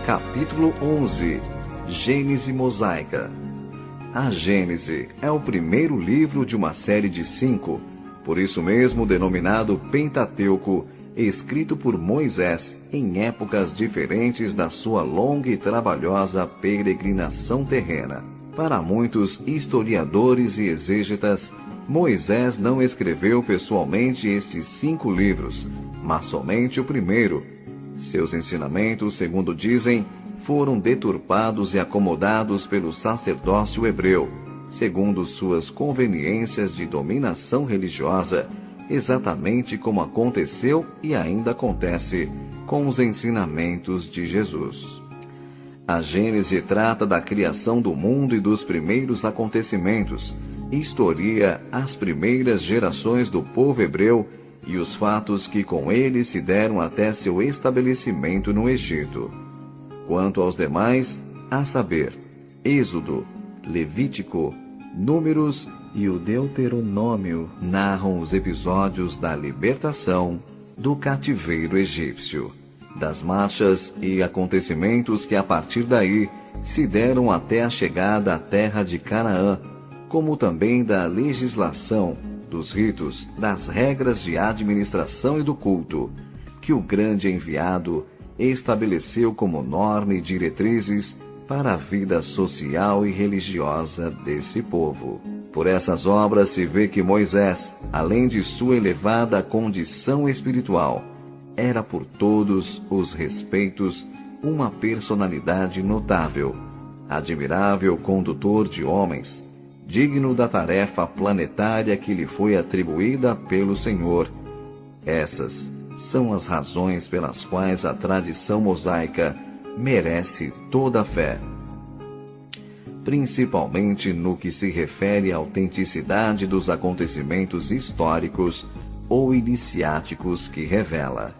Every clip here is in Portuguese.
Capítulo 11. Gênese mosaica. A Gênese é o primeiro livro de uma série de 5, por isso mesmo denominado Pentateuco, escrito por Moisés em épocas diferentes da sua longa e trabalhosa peregrinação terrena. Para muitos historiadores e exégetas, Moisés não escreveu pessoalmente estes 5 livros, mas somente o primeiro. Seus ensinamentos, segundo dizem, foram deturpados e acomodados pelo sacerdócio hebreu, segundo suas conveniências de dominação religiosa, exatamente como aconteceu e ainda acontece com os ensinamentos de Jesus. A Gênese trata da criação do mundo e dos primeiros acontecimentos, historia as primeiras gerações do povo hebreu e os fatos que com ele se deram até seu estabelecimento no Egito. Quanto aos demais, a saber, Êxodo, Levítico, Números e o Deuteronômio narram os episódios da libertação do cativeiro egípcio, das marchas e acontecimentos que a partir daí se deram até a chegada à terra de Canaã, como também da legislação, dos ritos, das regras de administração e do culto, que o grande enviado estabeleceu como norma e diretrizes para a vida social e religiosa desse povo. Por essas obras se vê que Moisés, além de sua elevada condição espiritual, era por todos os respeitos uma personalidade notável, admirável condutor de homens, digno da tarefa planetária que lhe foi atribuída pelo Senhor. Essas são as razões pelas quais a tradição mosaica merece toda a fé, principalmente no que se refere à autenticidade dos acontecimentos históricos ou iniciáticos que revela.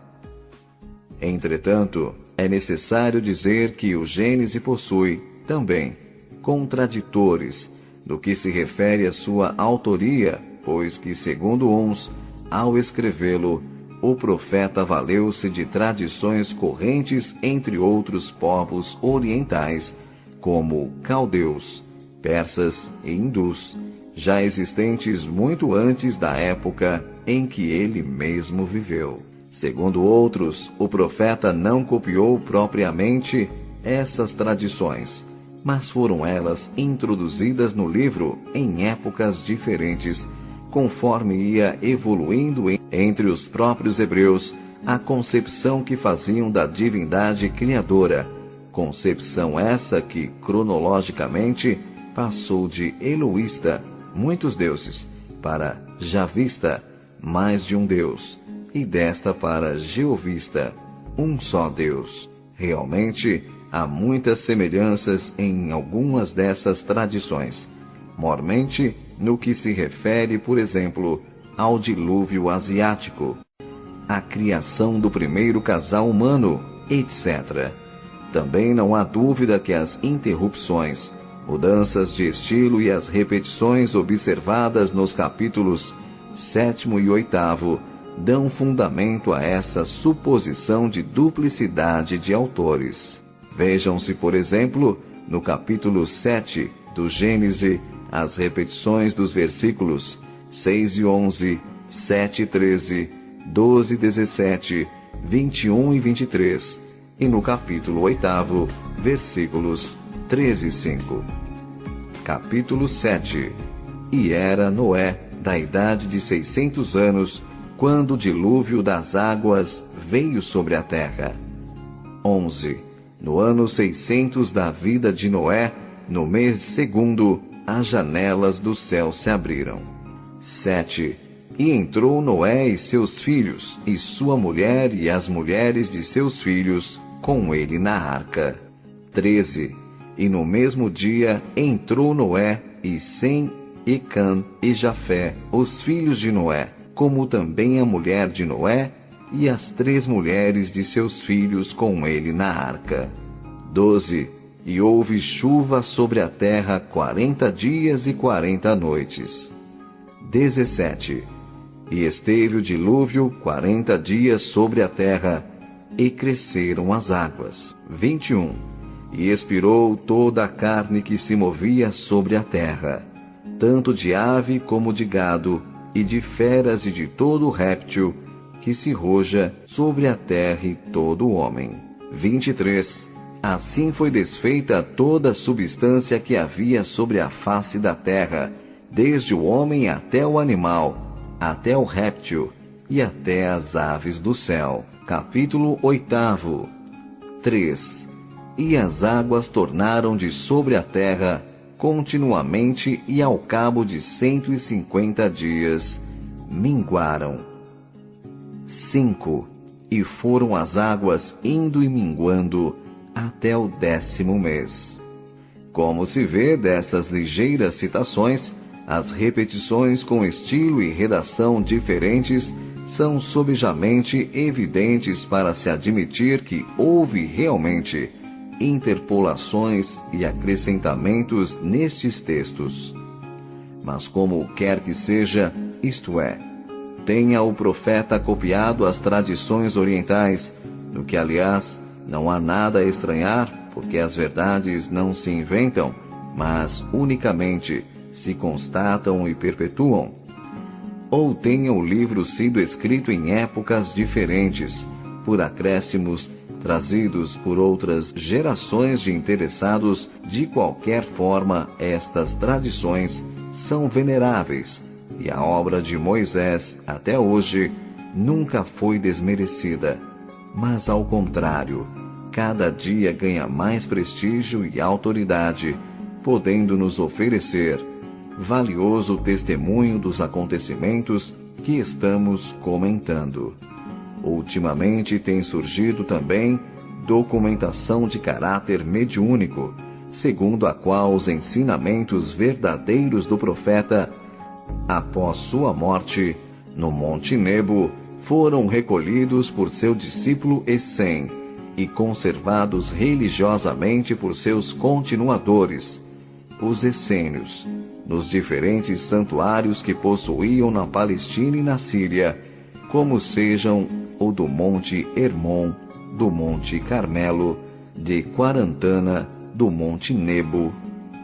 Entretanto, é necessário dizer que o Gênese possui, também, contraditores no que se refere à sua autoria, pois que, segundo uns, ao escrevê-lo, o profeta valeu-se de tradições correntes entre outros povos orientais, como caldeus, persas e hindus, já existentes muito antes da época em que ele mesmo viveu. Segundo outros, o profeta não copiou propriamente essas tradições, mas foram elas introduzidas no livro em épocas diferentes, conforme ia evoluindo entre os próprios hebreus a concepção que faziam da divindade criadora, concepção essa que, cronologicamente, passou de eloísta, muitos deuses, para javista, mais de um deus, e desta para jeovista, um só Deus. Realmente, há muitas semelhanças em algumas dessas tradições, mormente no que se refere, por exemplo, ao dilúvio asiático, à criação do primeiro casal humano, etc. Também não há dúvida que as interrupções, mudanças de estilo e as repetições observadas nos capítulos 7º e 8º dão fundamento a essa suposição de duplicidade de autores. Vejam-se, por exemplo, no capítulo 7 do Gênese, as repetições dos versículos 6 e 11, 7 e 13, 12 e 17, 21 e 23, e no capítulo 8º, versículos 13 e 5. Capítulo 7. E era Noé da idade de 600 anos, quando o dilúvio das águas veio sobre a terra. 11. No ano 600 da vida de Noé, no mês segundo, as janelas do céu se abriram. 7. E entrou Noé e seus filhos, e sua mulher e as mulheres de seus filhos, com ele na arca. 13. E no mesmo dia entrou Noé e Sem e Cã e Jafé, os filhos de Noé, como também a mulher de Noé e as 3 mulheres de seus filhos com ele na arca. 12. E houve chuva sobre a terra 40 dias e 40 noites. 17. E esteve o dilúvio 40 dias sobre a terra, e cresceram as águas. 21. E expirou toda a carne que se movia sobre a terra, tanto de ave como de gado, e de feras e de todo réptil que se roja sobre a terra e todo o homem. 23. Assim foi desfeita toda a substância que havia sobre a face da terra, desde o homem até o animal, até o réptil, e até as aves do céu. Capítulo 8. 3. E as águas tornaram de sobre a terra continuamente, e ao cabo de 150 dias minguaram. 5. E foram as águas indo e minguando até o 10º mês. Como se vê dessas ligeiras citações, as repetições com estilo e redação diferentes são subjamente evidentes para se admitir que houve realmente interpolações e acrescentamentos nestes textos. Mas como quer que seja, isto é, tenha o profeta copiado as tradições orientais, no que, aliás, não há nada a estranhar, porque as verdades não se inventam, mas unicamente se constatam e perpetuam. Ou tenha o livro sido escrito em épocas diferentes, por acréscimos trazidos por outras gerações de interessados, de qualquer forma, estas tradições são veneráveis, e a obra de Moisés, até hoje, nunca foi desmerecida, mas ao contrário, cada dia ganha mais prestígio e autoridade, podendo nos oferecer valioso testemunho dos acontecimentos que estamos comentando. Ultimamente tem surgido também documentação de caráter mediúnico, segundo a qual os ensinamentos verdadeiros do profeta, após sua morte, no Monte Nebo, foram recolhidos por seu discípulo Essém e conservados religiosamente por seus continuadores, os essênios, nos diferentes santuários que possuíam na Palestina e na Síria, como sejam o do Monte Hermon, do Monte Carmelo, de Quarantana, do Monte Nebo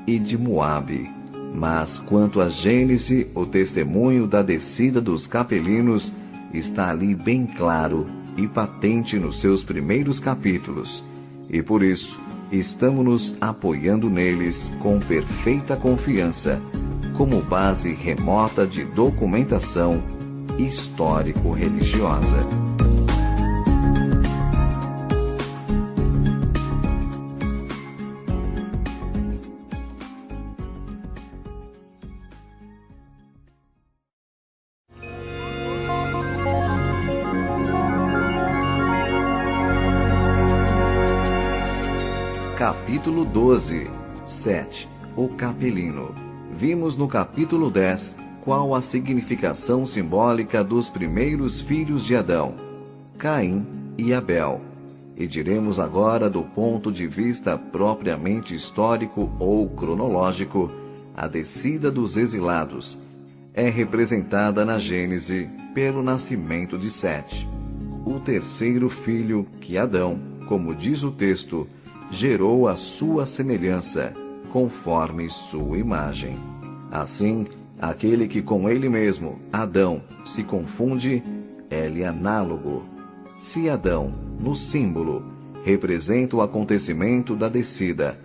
e de Moabe. Mas quanto à Gênese, o testemunho da descida dos capelinos está ali bem claro e patente nos seus primeiros capítulos, e por isso estamos nos apoiando neles com perfeita confiança, como base remota de documentação histórico-religiosa. Capítulo 12. 7. O capelino. Vimos no capítulo 10 qual a significação simbólica dos primeiros filhos de Adão, Caim e Abel, e diremos agora do ponto de vista propriamente histórico ou cronológico, a descida dos exilados é representada na Gênese pelo nascimento de Sete, o terceiro filho que Adão, como diz o texto, gerou a sua semelhança, conforme sua imagem. Assim, aquele que com ele mesmo, Adão, se confunde, é-lhe análogo. Se Adão, no símbolo, representa o acontecimento da descida,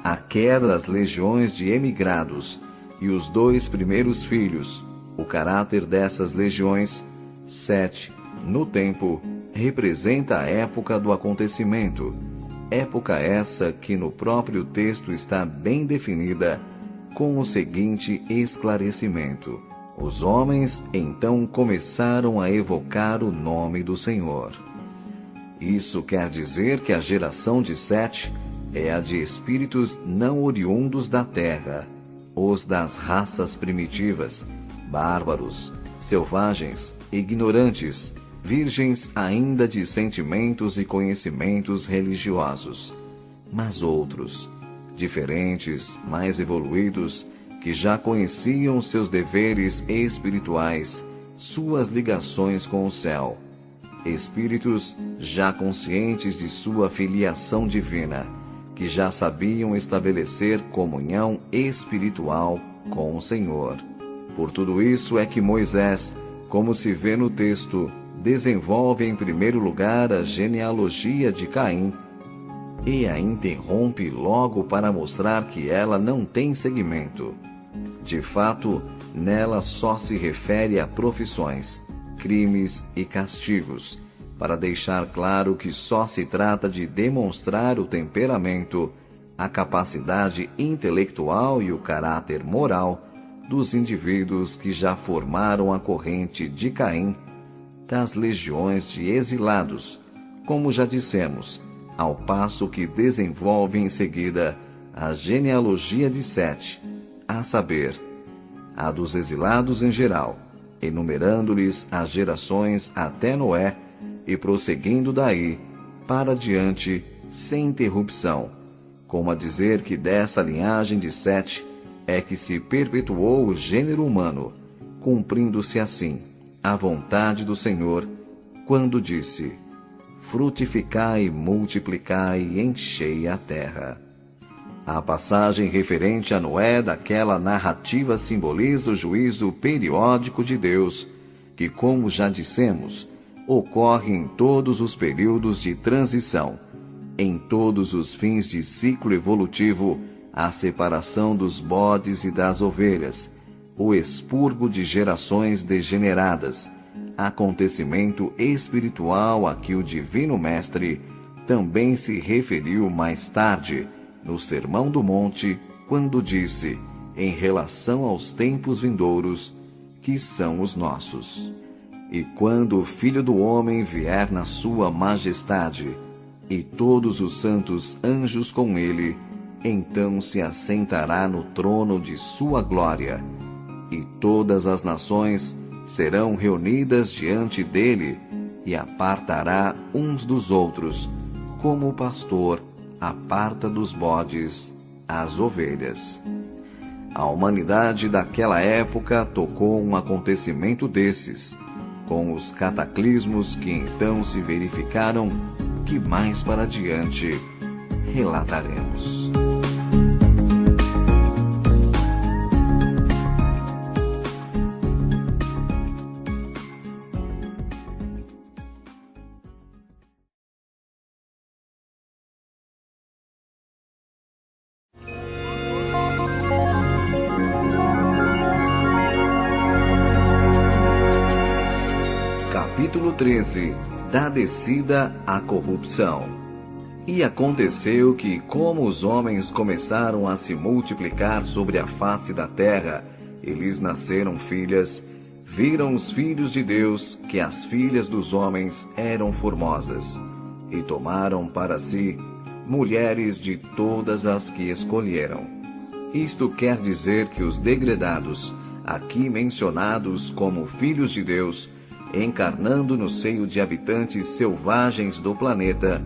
a queda das legiões de emigrados, e os dois primeiros filhos, o caráter dessas legiões, Sete, no tempo, representa a época do acontecimento, época essa que no próprio texto está bem definida, com o seguinte esclarecimento: os homens então começaram a evocar o nome do Senhor. Isso quer dizer que a geração de Sete é a de espíritos não oriundos da terra, os das raças primitivas, bárbaros, selvagens, ignorantes, virgens ainda de sentimentos e conhecimentos religiosos, mas outros, diferentes, mais evoluídos, que já conheciam seus deveres espirituais, suas ligações com o céu, espíritos já conscientes de sua filiação divina, que já sabiam estabelecer comunhão espiritual com o Senhor. Por tudo isso é que Moisés, como se vê no texto, desenvolve em primeiro lugar a genealogia de Caim e a interrompe logo para mostrar que ela não tem seguimento. De fato, nela só se refere a profissões, crimes e castigos, para deixar claro que só se trata de demonstrar o temperamento, a capacidade intelectual e o caráter moral dos indivíduos que já formaram a corrente de Caim, das legiões de exilados, como já dissemos, ao passo que desenvolve em seguida a genealogia de Sete, a saber, a dos exilados em geral, enumerando-lhes as gerações até Noé, e prosseguindo daí para diante sem interrupção, como a dizer que dessa linhagem de Sete é que se perpetuou o gênero humano, cumprindo-se assim a vontade do Senhor, quando disse: frutificai, multiplicai e enchei a terra. A passagem referente a Noé daquela narrativa simboliza o juízo periódico de Deus, que, como já dissemos, ocorre em todos os períodos de transição, em todos os fins de ciclo evolutivo, a separação dos bodes e das ovelhas, o expurgo de gerações degeneradas, acontecimento espiritual a que o Divino Mestre também se referiu mais tarde, no Sermão do Monte, quando disse, em relação aos tempos vindouros, que são os nossos. E quando o Filho do Homem vier na sua majestade, e todos os santos anjos com ele, então se assentará no trono de sua glória, e todas as nações serão reunidas diante dele, e apartará uns dos outros, como o pastor aparta dos bodes as ovelhas. A humanidade daquela época tocou um acontecimento desses, com os cataclismos que então se verificaram, que mais para diante relataremos. Capítulo 13. Da descida à corrupção. E aconteceu que, como os homens começaram a se multiplicar sobre a face da terra, e lhes nasceram filhas, viram os filhos de Deus que as filhas dos homens eram formosas, e tomaram para si mulheres de todas as que escolheram. Isto quer dizer que os degredados, aqui mencionados como filhos de Deus, encarnando no seio de habitantes selvagens do planeta,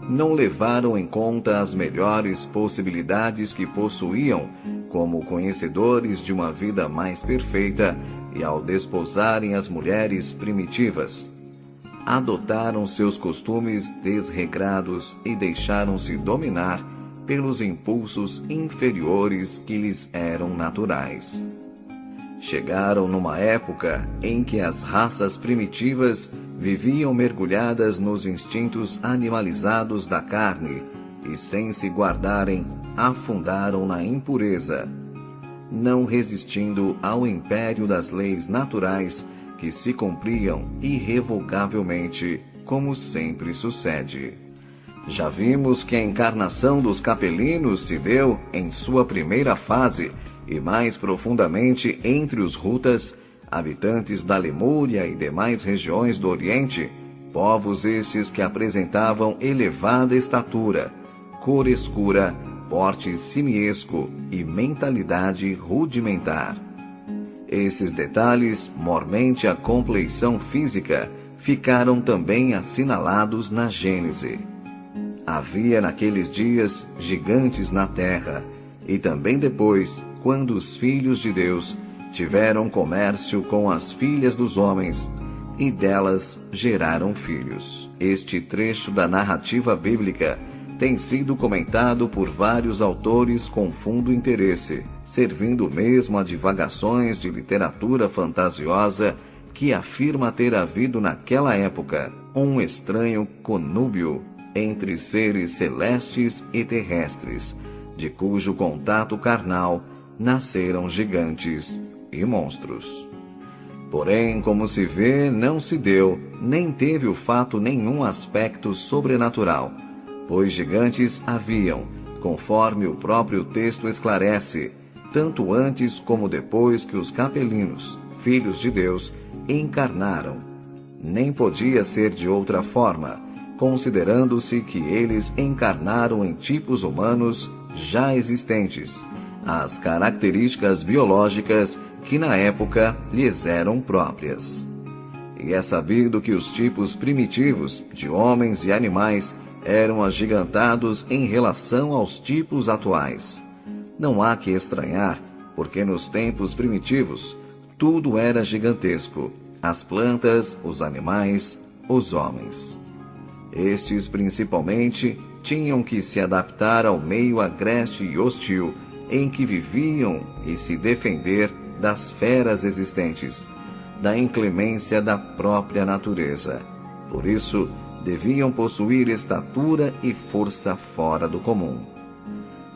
não levaram em conta as melhores possibilidades que possuíam como conhecedores de uma vida mais perfeita, e ao desposarem as mulheres primitivas, adotaram seus costumes desregrados e deixaram-se dominar pelos impulsos inferiores que lhes eram naturais. Chegaram numa época em que as raças primitivas viviam mergulhadas nos instintos animalizados da carne e, sem se guardarem, afundaram na impureza, não resistindo ao império das leis naturais que se cumpriam irrevogavelmente, como sempre sucede. Já vimos que a encarnação dos capelinos se deu em sua primeira fase, e mais profundamente entre os Rutas, habitantes da Lemúria e demais regiões do Oriente, povos estes que apresentavam elevada estatura, cor escura, porte simiesco e mentalidade rudimentar. Esses detalhes, mormente a compleição física, ficaram também assinalados na Gênese. Havia naqueles dias gigantes na terra, e também depois, quando os filhos de Deus tiveram comércio com as filhas dos homens, e delas geraram filhos. Este trecho da narrativa bíblica tem sido comentado por vários autores com fundo interesse, servindo mesmo a divagações de literatura fantasiosa que afirma ter havido naquela época um estranho conúbio entre seres celestes e terrestres, de cujo contato carnal nasceram gigantes e monstros. Porém, como se vê, não se deu, nem teve o fato nenhum aspecto sobrenatural, pois gigantes haviam, conforme o próprio texto esclarece, tanto antes como depois que os capelinos, filhos de Deus, encarnaram. Nem podia ser de outra forma, considerando-se que eles encarnaram em tipos humanos já existentes, as características biológicas que na época lhes eram próprias. E é sabido que os tipos primitivos de homens e animais eram agigantados em relação aos tipos atuais. Não há que estranhar, porque nos tempos primitivos tudo era gigantesco, as plantas, os animais, os homens. Estes, principalmente, tinham que se adaptar ao meio agreste e hostil em que viviam e se defender das feras existentes, da inclemência da própria natureza. Por isso, deviam possuir estatura e força fora do comum.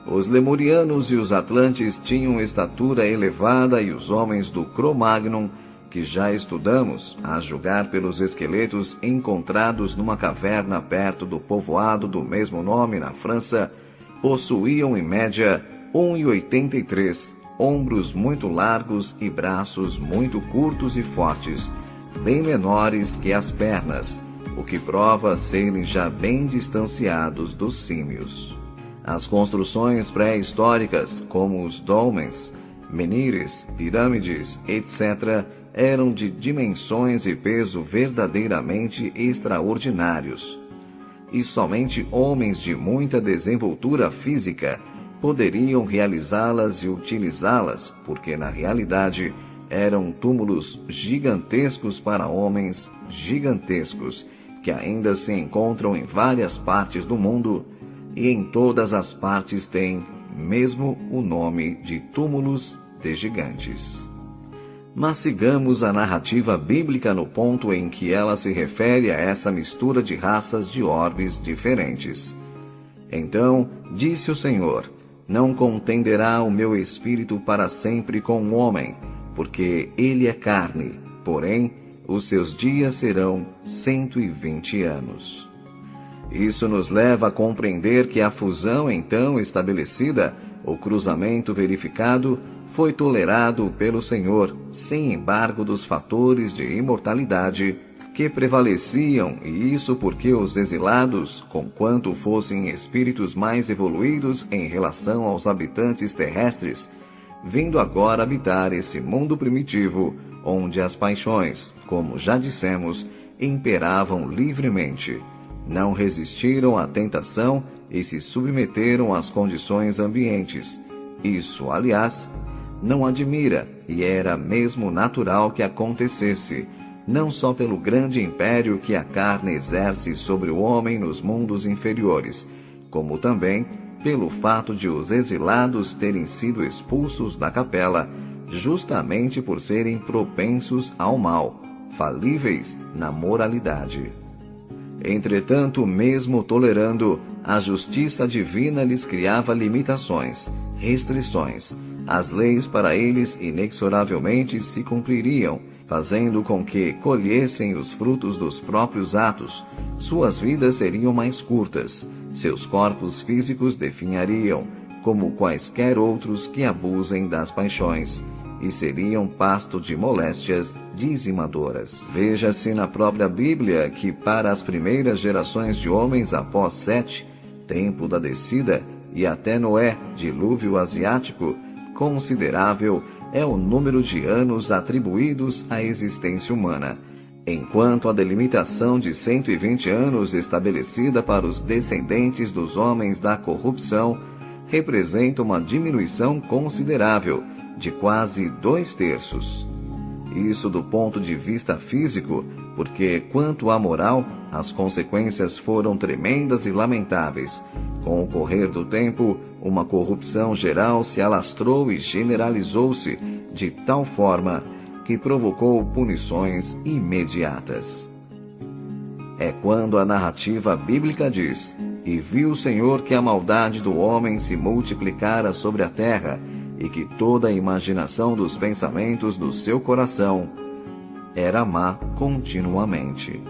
Os lemurianos e os atlantes tinham estatura elevada e os homens do Cro-Magnon, que já estudamos, a julgar pelos esqueletos encontrados numa caverna perto do povoado do mesmo nome na França, possuíam em média 1,83, ombros muito largos e braços muito curtos e fortes, bem menores que as pernas, o que prova serem já bem distanciados dos símios. As construções pré-históricas, como os dolmens, menires, pirâmides, etc., eram de dimensões e peso verdadeiramente extraordinários. E somente homens de muita desenvoltura física poderiam realizá-las e utilizá-las, porque na realidade eram túmulos gigantescos para homens gigantescos, que ainda se encontram em várias partes do mundo, e em todas as partes têm mesmo o nome de túmulos de gigantes. Mas sigamos a narrativa bíblica no ponto em que ela se refere a essa mistura de raças de orbes diferentes. Então disse o Senhor: não contenderá o meu espírito para sempre com o homem, porque ele é carne, porém os seus dias serão 120 anos. Isso nos leva a compreender que a fusão então estabelecida, o cruzamento verificado, foi tolerado pelo Senhor, sem embargo dos fatores de imortalidade que prevaleciam, e isso porque os exilados, conquanto fossem espíritos mais evoluídos em relação aos habitantes terrestres, vindo agora habitar esse mundo primitivo, onde as paixões, como já dissemos, imperavam livremente, não resistiram à tentação e se submeteram às condições ambientes. Isso, aliás, não admira, e era mesmo natural que acontecesse, não só pelo grande império que a carne exerce sobre o homem nos mundos inferiores, como também pelo fato de os exilados terem sido expulsos da capela, justamente por serem propensos ao mal, falíveis na moralidade. Entretanto, mesmo tolerando, a justiça divina lhes criava limitações, restrições. As leis para eles inexoravelmente se cumpririam, fazendo com que colhessem os frutos dos próprios atos. Suas vidas seriam mais curtas, seus corpos físicos definhariam, como quaisquer outros que abusem das paixões, e seriam pasto de moléstias dizimadoras. Veja-se na própria Bíblia que para as primeiras gerações de homens após Sete, tempo da descida, e até Noé, dilúvio asiático, considerável é o número de anos atribuídos à existência humana, enquanto a delimitação de 120 anos estabelecida para os descendentes dos homens da corrupção representa uma diminuição considerável, de quase 2/3. Isso do ponto de vista físico, porque, quanto à moral, as consequências foram tremendas e lamentáveis. Com o correr do tempo, uma corrupção geral se alastrou e generalizou-se de tal forma que provocou punições imediatas. É quando a narrativa bíblica diz: "E viu o Senhor que a maldade do homem se multiplicara sobre a terra, e que toda a imaginação dos pensamentos do seu coração era má continuamente."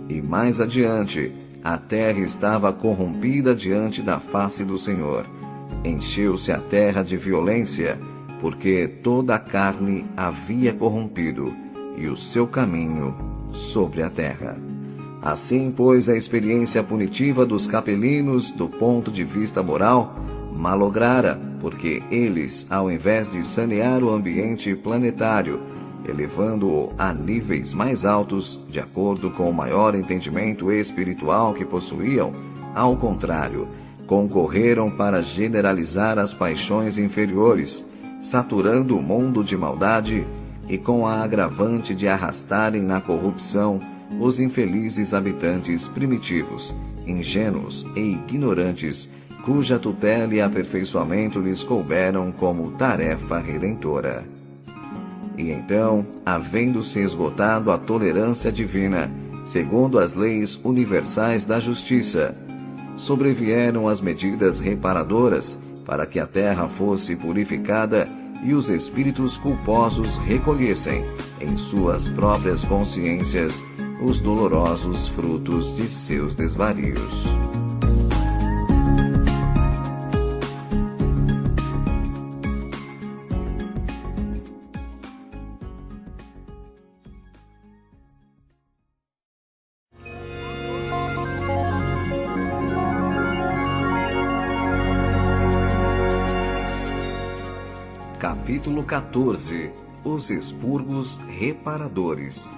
E mais adiante, a terra estava corrompida diante da face do Senhor. Encheu-se a terra de violência, porque toda a carne havia corrompido, e o seu caminho sobre a terra. Assim, pois, a experiência punitiva dos capelinos, do ponto de vista moral, malograra, porque eles, ao invés de sanear o ambiente planetário, elevando-o a níveis mais altos, de acordo com o maior entendimento espiritual que possuíam, ao contrário, concorreram para generalizar as paixões inferiores, saturando o mundo de maldade e com a agravante de arrastarem na corrupção os infelizes habitantes primitivos, ingênuos e ignorantes, cuja tutela e aperfeiçoamento lhes couberam como tarefa redentora. E então, havendo-se esgotado a tolerância divina, segundo as leis universais da justiça, sobrevieram as medidas reparadoras para que a terra fosse purificada e os espíritos culposos recolhessem, em suas próprias consciências, os dolorosos frutos de seus desvarios. Capítulo 14. Os expurgos reparadores.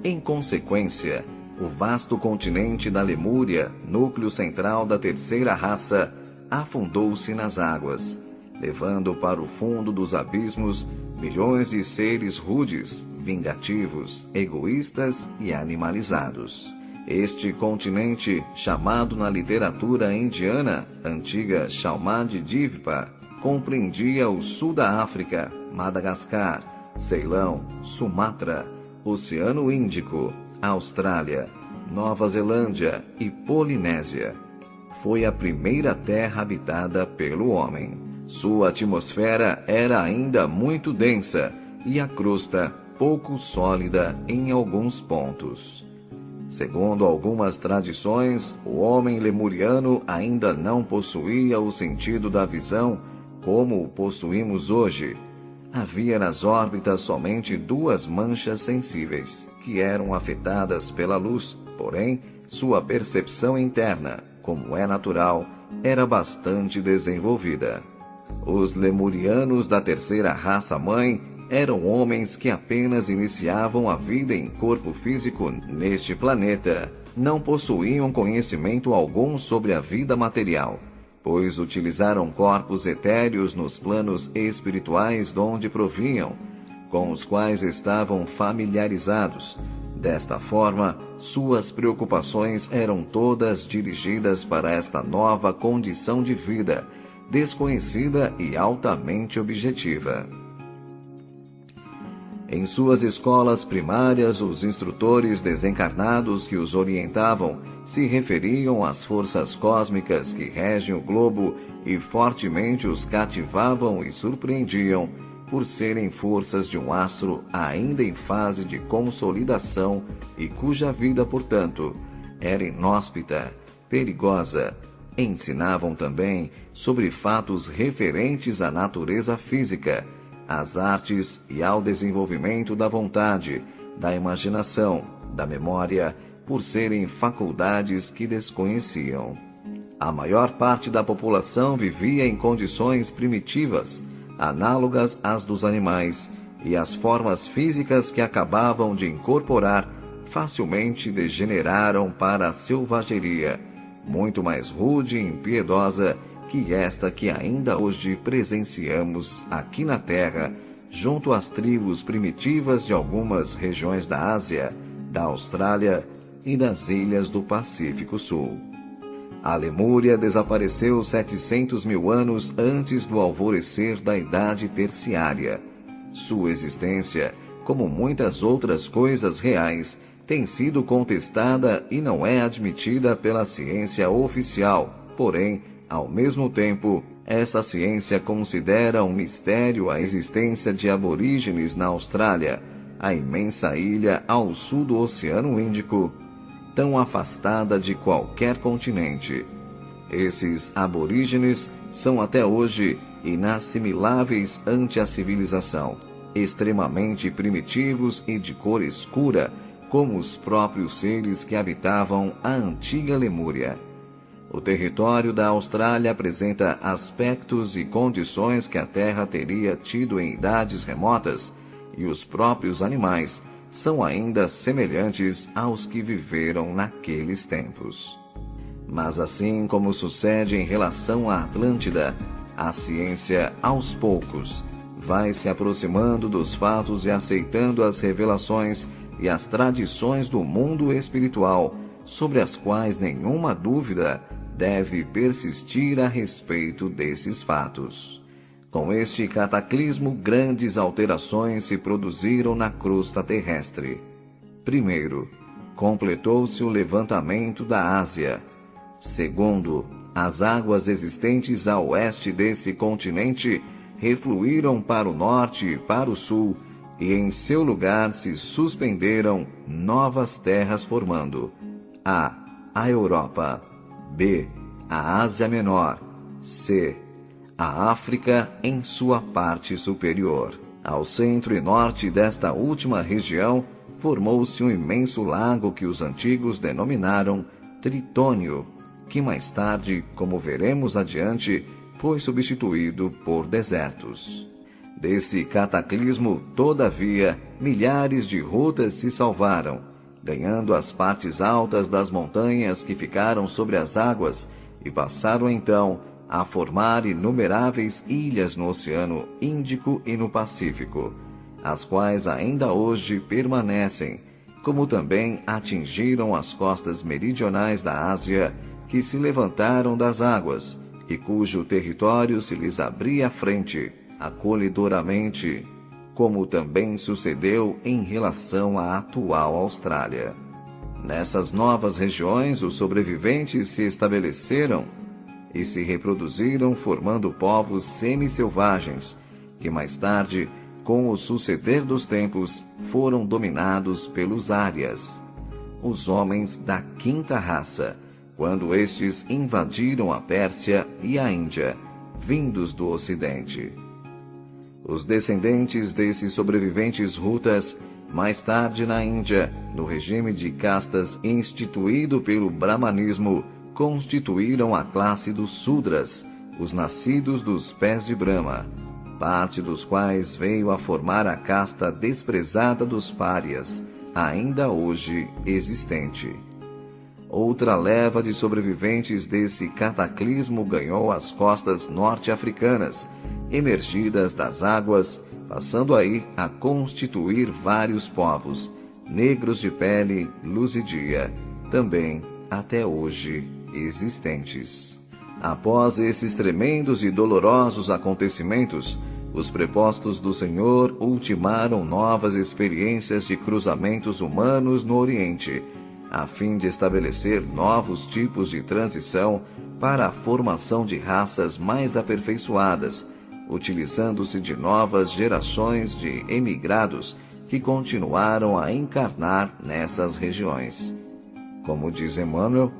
Em consequência, o vasto continente da Lemúria, núcleo central da terceira raça, afundou-se nas águas, levando para o fundo dos abismos milhões de seres rudes, vingativos, egoístas e animalizados. Este continente, chamado na literatura indiana, antiga Chalmad-Dvípa, compreendia o sul da África, Madagascar, Ceilão, Sumatra, Oceano Índico, Austrália, Nova Zelândia e Polinésia. Foi a primeira terra habitada pelo homem. Sua atmosfera era ainda muito densa e a crosta pouco sólida em alguns pontos. Segundo algumas tradições, o homem lemuriano ainda não possuía o sentido da visão como o possuímos hoje. Havia nas órbitas somente 2 manchas sensíveis, que eram afetadas pela luz, porém, sua percepção interna, como é natural, era bastante desenvolvida. Os lemurianos da terceira raça-mãe eram homens que apenas iniciavam a vida em corpo físico neste planeta. Não possuíam conhecimento algum sobre a vida material, pois utilizaram corpos etéreos nos planos espirituais de onde provinham, com os quais estavam familiarizados. Desta forma, suas preocupações eram todas dirigidas para esta nova condição de vida, desconhecida e altamente objetiva. Em suas escolas primárias, os instrutores desencarnados que os orientavam se referiam às forças cósmicas que regem o globo e fortemente os cativavam e surpreendiam por serem forças de um astro ainda em fase de consolidação e cuja vida, portanto, era inóspita, perigosa. Ensinavam também sobre fatos referentes à natureza física, às artes e ao desenvolvimento da vontade, da imaginação, da memória, por serem faculdades que desconheciam. A maior parte da população vivia em condições primitivas, análogas às dos animais, e as formas físicas que acabavam de incorporar facilmente degeneraram para a selvageria, muito mais rude e impiedosa que esta que ainda hoje presenciamos aqui na Terra, junto às tribos primitivas de algumas regiões da Ásia, da Austrália e das ilhas do Pacífico Sul. A Lemúria desapareceu 700 mil anos antes do alvorecer da Idade Terciária. Sua existência, como muitas outras coisas reais, tem sido contestada e não é admitida pela ciência oficial. Porém, ao mesmo tempo, essa ciência considera um mistério a existência de aborígenes na Austrália, a imensa ilha ao sul do Oceano Índico, tão afastada de qualquer continente. Esses aborígenes são até hoje inassimiláveis ante a civilização, extremamente primitivos e de cor escura, como os próprios seres que habitavam a antiga Lemúria. O território da Austrália apresenta aspectos e condições que a Terra teria tido em idades remotas, e os próprios animais são ainda semelhantes aos que viveram naqueles tempos. Mas assim como sucede em relação à Atlântida, a ciência, aos poucos, vai se aproximando dos fatos e aceitando as revelações e as tradições do mundo espiritual, sobre as quais nenhuma dúvida deve persistir a respeito desses fatos. Com este cataclismo, grandes alterações se produziram na crosta terrestre. Primeiro, completou-se o levantamento da Ásia. Segundo, as águas existentes a oeste desse continente refluíram para o norte e para o sul, e em seu lugar se suspenderam novas terras, formando a Europa, B, a Ásia Menor, C, a África em sua parte superior. Ao centro e norte desta última região, formou-se um imenso lago que os antigos denominaram Tritônio, que mais tarde, como veremos adiante, foi substituído por desertos. Desse cataclismo, todavia, milhares de rutas se salvaram, ganhando as partes altas das montanhas que ficaram sobre as águas e passaram então a formar inumeráveis ilhas no Oceano Índico e no Pacífico, as quais ainda hoje permanecem, como também atingiram as costas meridionais da Ásia, que se levantaram das águas, e cujo território se lhes abria à frente, acolhedoramente, como também sucedeu em relação à atual Austrália. Nessas novas regiões, os sobreviventes se estabeleceram e se reproduziram, formando povos semi-selvagens, que mais tarde, com o suceder dos tempos, foram dominados pelos árias, os homens da quinta raça, quando estes invadiram a Pérsia e a Índia, vindos do Ocidente. Os descendentes desses sobreviventes rutas, mais tarde na Índia, no regime de castas instituído pelo brahmanismo, constituíram a classe dos Sudras, os nascidos dos pés de Brahma, parte dos quais veio a formar a casta desprezada dos párias, ainda hoje existente. Outra leva de sobreviventes desse cataclismo ganhou as costas norte-africanas, emergidas das águas, passando aí a constituir vários povos, negros de pele, luz e dia, também até hoje existentes. Após esses tremendos e dolorosos acontecimentos, os prepostos do Senhor ultimaram novas experiências de cruzamentos humanos no Oriente, a fim de estabelecer novos tipos de transição para a formação de raças mais aperfeiçoadas, utilizando-se de novas gerações de emigrados que continuaram a encarnar nessas regiões. Como diz Emmanuel,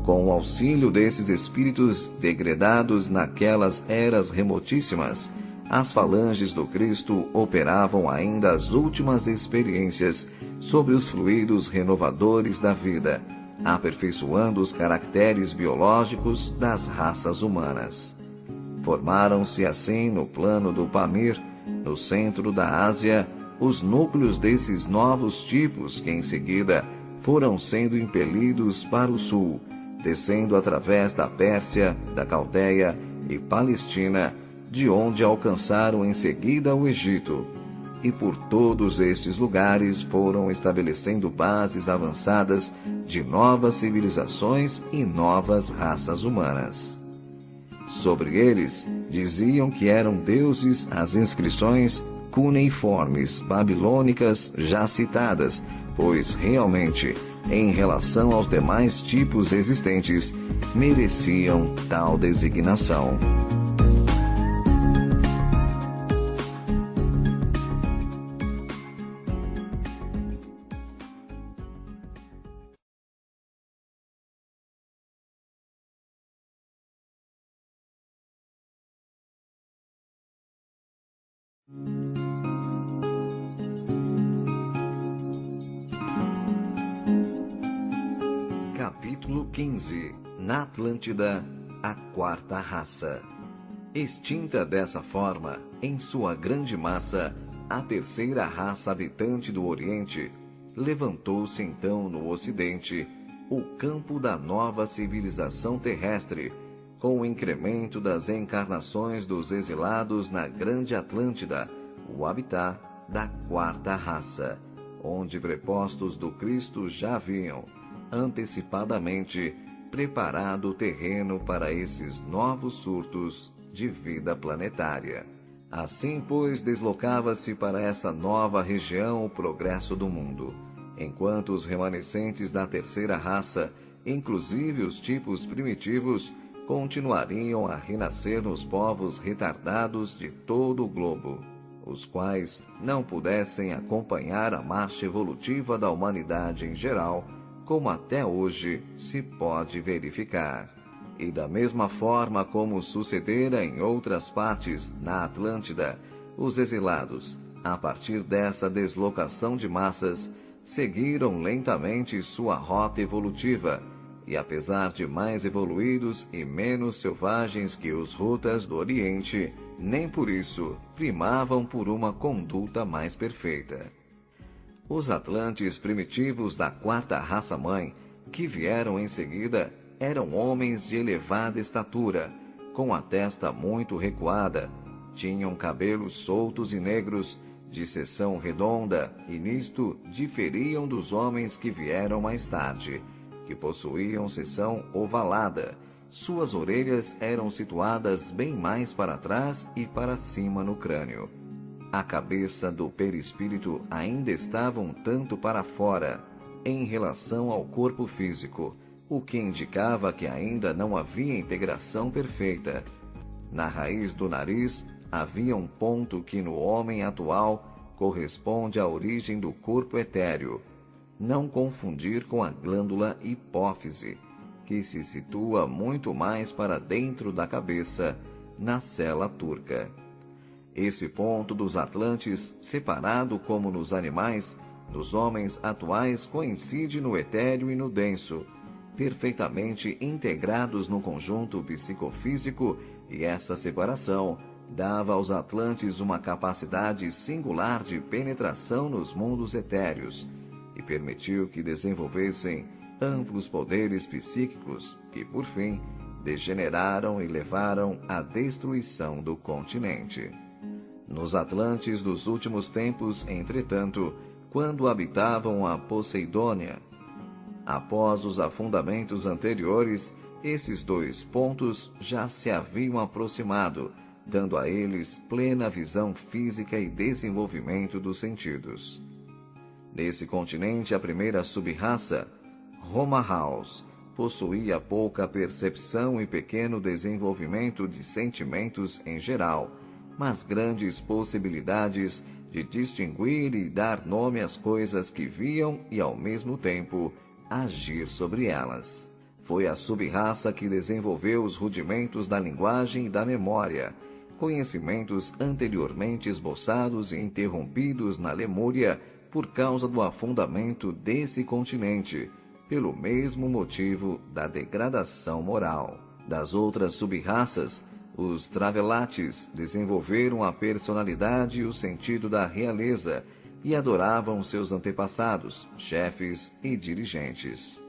com o auxílio desses espíritos degredados naquelas eras remotíssimas, as falanges do Cristo operavam ainda as últimas experiências sobre os fluidos renovadores da vida, aperfeiçoando os caracteres biológicos das raças humanas. Formaram-se assim no plano do Pamir, no centro da Ásia, os núcleos desses novos tipos que em seguida foram sendo impelidos para o sul, descendo através da Pérsia, da Caldeia e Palestina, de onde alcançaram em seguida o Egito. E por todos estes lugares foram estabelecendo bases avançadas de novas civilizações e novas raças humanas. Sobre eles, diziam que eram deuses as inscrições cuneiformes babilônicas já citadas, pois realmente, em relação aos demais tipos existentes, mereciam tal designação. Capítulo 15. Na Atlântida, a quarta raça. Extinta dessa forma, em sua grande massa, a terceira raça habitante do Oriente, levantou-se então no Ocidente o campo da nova civilização terrestre, com o incremento das encarnações dos exilados na grande Atlântida, o habitat da quarta raça, onde prepostos do Cristo já haviam, antecipadamente, preparado o terreno para esses novos surtos de vida planetária. Assim, pois, deslocava-se para essa nova região o progresso do mundo, enquanto os remanescentes da terceira raça, inclusive os tipos primitivos, continuariam a renascer nos povos retardados de todo o globo, os quais não pudessem acompanhar a marcha evolutiva da humanidade em geral, como até hoje se pode verificar. E da mesma forma como sucedera em outras partes na Atlântida, os exilados, a partir dessa deslocação de massas, seguiram lentamente sua rota evolutiva, e apesar de mais evoluídos e menos selvagens que os rutas do Oriente, nem por isso primavam por uma conduta mais perfeita. Os atlantes primitivos da quarta raça-mãe, que vieram em seguida, eram homens de elevada estatura, com a testa muito recuada, tinham cabelos soltos e negros, de seção redonda, e nisto diferiam dos homens que vieram mais tarde, que possuíam seção ovalada. Suas orelhas eram situadas bem mais para trás e para cima no crânio. A cabeça do perispírito ainda estava um tanto para fora, em relação ao corpo físico, o que indicava que ainda não havia integração perfeita. Na raiz do nariz havia um ponto que no homem atual corresponde à origem do corpo etéreo, não confundir com a glândula hipófise, que se situa muito mais para dentro da cabeça, na cela turca. Esse ponto dos atlantes, separado como nos animais, nos homens atuais coincide no etéreo e no denso, perfeitamente integrados no conjunto psicofísico, e essa separação dava aos atlantes uma capacidade singular de penetração nos mundos etéreos, e permitiu que desenvolvessem amplos poderes psíquicos que, por fim, degeneraram e levaram à destruição do continente. Nos atlantes dos últimos tempos, entretanto, quando habitavam a Poseidônia, após os afundamentos anteriores, esses dois pontos já se haviam aproximado, dando a eles plena visão física e desenvolvimento dos sentidos. Nesse continente, a primeira sub-raça, Homahaus, possuía pouca percepção e pequeno desenvolvimento de sentimentos em geral, mas grandes possibilidades de distinguir e dar nome às coisas que viam e, ao mesmo tempo, agir sobre elas. Foi a sub-raça que desenvolveu os rudimentos da linguagem e da memória, conhecimentos anteriormente esboçados e interrompidos na Lemúria por causa do afundamento desse continente, pelo mesmo motivo da degradação moral. Das outras sub-raças, os Travelates desenvolveram a personalidade e o sentido da realeza e adoravam seus antepassados, chefes e dirigentes.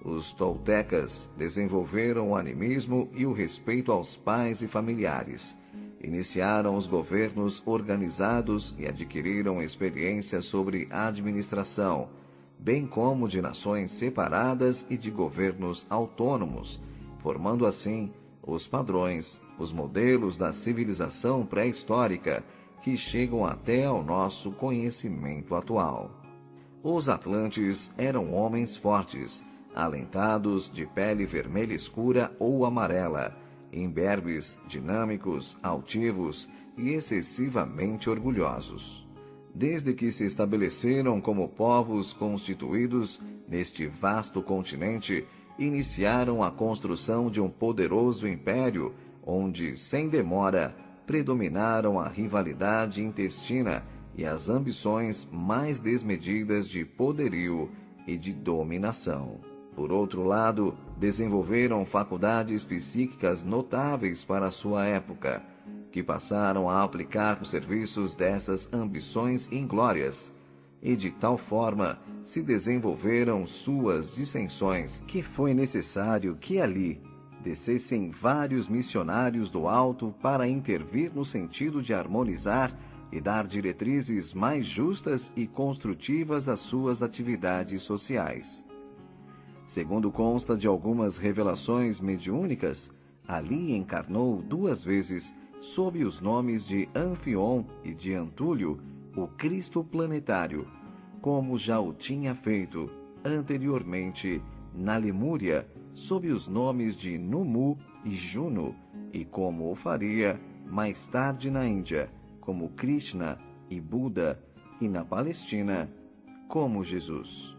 Os Toltecas desenvolveram o animismo e o respeito aos pais e familiares, iniciaram os governos organizados e adquiriram experiência sobre administração, bem como de nações separadas e de governos autônomos, formando assim os padrões, os modelos da civilização pré-histórica que chegam até ao nosso conhecimento atual. Os atlantes eram homens fortes, alentados, de pele vermelha escura ou amarela, imberbes, dinâmicos, altivos e excessivamente orgulhosos. Desde que se estabeleceram como povos constituídos neste vasto continente, iniciaram a construção de um poderoso império, onde, sem demora, predominaram a rivalidade intestina e as ambições mais desmedidas de poderio e de dominação. Por outro lado, desenvolveram faculdades psíquicas notáveis para a sua época, que passaram a aplicar os serviços dessas ambições inglórias, e de tal forma se desenvolveram suas dissensões que foi necessário que ali descessem vários missionários do alto para intervir no sentido de harmonizar e dar diretrizes mais justas e construtivas às suas atividades sociais. Segundo consta de algumas revelações mediúnicas, ali encarnou 2 vezes, sob os nomes de Anfion e de Antúlio, o Cristo planetário, como já o tinha feito anteriormente na Lemúria, sob os nomes de Numu e Juno, e como o faria mais tarde na Índia, como Krishna e Buda, e na Palestina, como Jesus.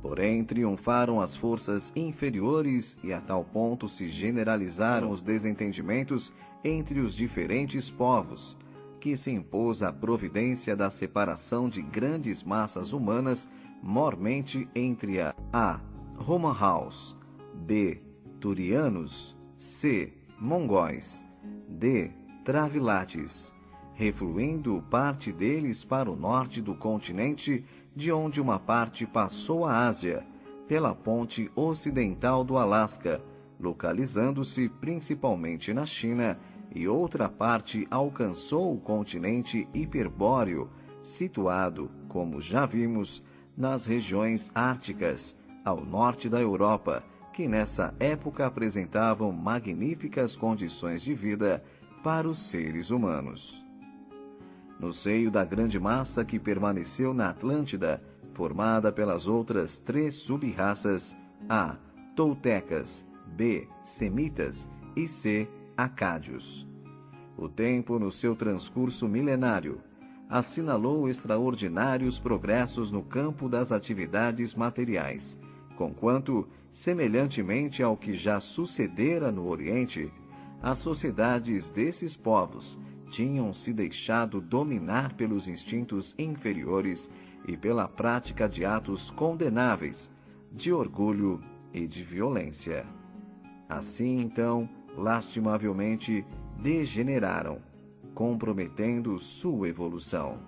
Porém, triunfaram as forças inferiores e a tal ponto se generalizaram os desentendimentos entre os diferentes povos, que se impôs a providência da separação de grandes massas humanas mormente entre a. Roman House, B. Turianos, C. Mongóis, D. Travilates, refluindo parte deles para o norte do continente, de onde uma parte passou à Ásia, pela ponte ocidental do Alasca, localizando-se principalmente na China, e outra parte alcançou o continente hiperbóreo, situado, como já vimos, nas regiões árticas, ao norte da Europa, que nessa época apresentavam magníficas condições de vida para os seres humanos. No seio da grande massa que permaneceu na Atlântida, formada pelas outras 3 sub-raças, A. Toltecas, B. Semitas e C. Acádios. O tempo, no seu transcurso milenário, assinalou extraordinários progressos no campo das atividades materiais, conquanto, semelhantemente ao que já sucedera no Oriente, as sociedades desses povos tinham se deixado dominar pelos instintos inferiores e pela prática de atos condenáveis, de orgulho e de violência. Assim, então, lastimavelmente degeneraram, comprometendo sua evolução.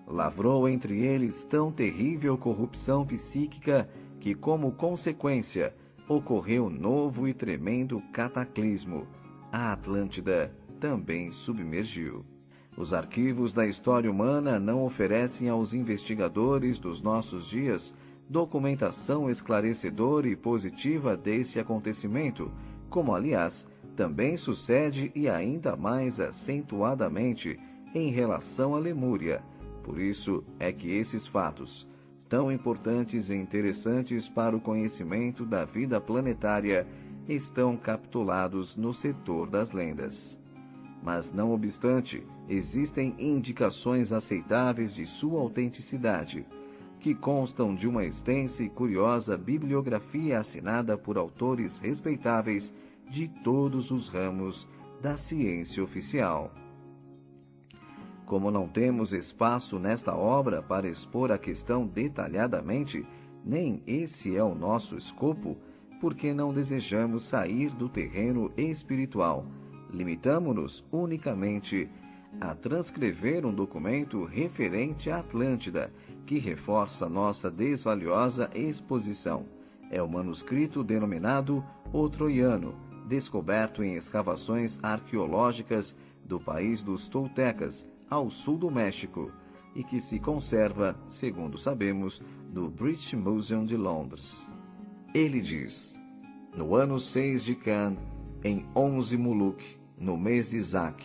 Lavrou entre eles tão terrível corrupção psíquica que, como consequência, ocorreu novo e tremendo cataclismo. A Atlântida também submergiu. Os arquivos da história humana não oferecem aos investigadores dos nossos dias documentação esclarecedora e positiva desse acontecimento, como, aliás, também sucede e ainda mais acentuadamente em relação à Lemúria. Por isso é que esses fatos, tão importantes e interessantes para o conhecimento da vida planetária, estão capitulados no setor das lendas. Mas, não obstante, existem indicações aceitáveis de sua autenticidade, que constam de uma extensa e curiosa bibliografia assinada por autores respeitáveis de todos os ramos da ciência oficial. Como não temos espaço nesta obra para expor a questão detalhadamente, nem esse é o nosso escopo, porque não desejamos sair do terreno espiritual, limitamo-nos unicamente a transcrever um documento referente à Atlântida, que reforça nossa desvaliosa exposição. É o manuscrito denominado O Troiano, descoberto em escavações arqueológicas do país dos toltecas, ao sul do México, e que se conserva, segundo sabemos, no British Museum de Londres. Ele diz: no ano 6 de Can, em 11 Muluk, no mês de Zac,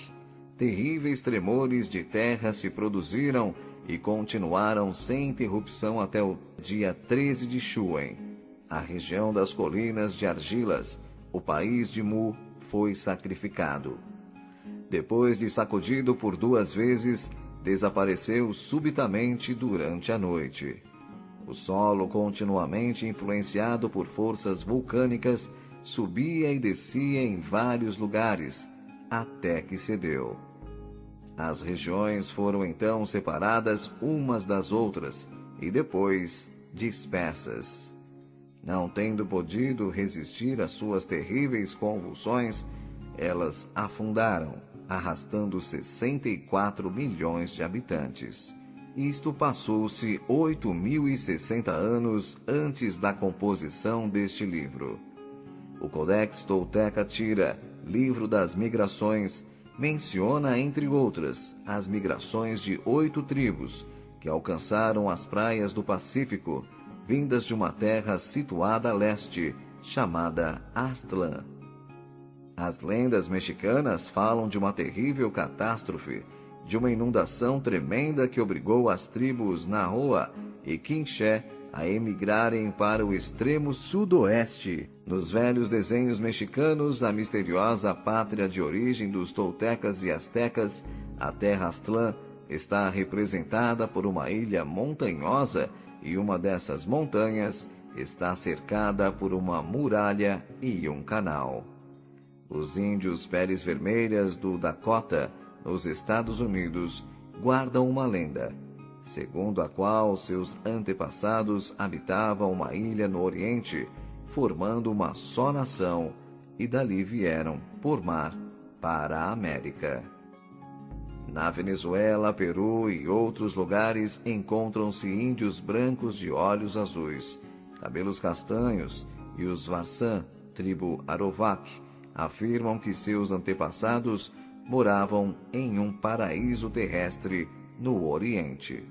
terríveis tremores de terra se produziram e continuaram sem interrupção até o dia 13 de Shuen. A região das colinas de argilas, o país de Mu, foi sacrificado. Depois de sacudido por 2 vezes, desapareceu subitamente durante a noite. O solo, continuamente influenciado por forças vulcânicas, subia e descia em vários lugares, até que cedeu. As regiões foram então separadas umas das outras e depois dispersas. Não tendo podido resistir às suas terríveis convulsões, elas afundaram, arrastando 64 milhões de habitantes. Isto passou-se 8.060 anos antes da composição deste livro. O Codex Tolteca Tira, Livro das Migrações, menciona, entre outras, as migrações de 8 tribos, que alcançaram as praias do Pacífico, vindas de uma terra situada a leste, chamada Aztlán. As lendas mexicanas falam de uma terrível catástrofe, de uma inundação tremenda que obrigou as tribos Nahoa e Quinché a emigrarem para o extremo sudoeste. Nos velhos desenhos mexicanos, a misteriosa pátria de origem dos toltecas e astecas, a terra Aztlán, está representada por uma ilha montanhosa e uma dessas montanhas está cercada por uma muralha e um canal. Os índios peles vermelhas do Dakota, nos Estados Unidos, guardam uma lenda, segundo a qual seus antepassados habitavam uma ilha no Oriente, formando uma só nação, e dali vieram, por mar, para a América. Na Venezuela, Peru e outros lugares encontram-se índios brancos de olhos azuis, cabelos castanhos, e os Varsan, tribo Arovac, afirmam que seus antepassados moravam em um paraíso terrestre no Oriente.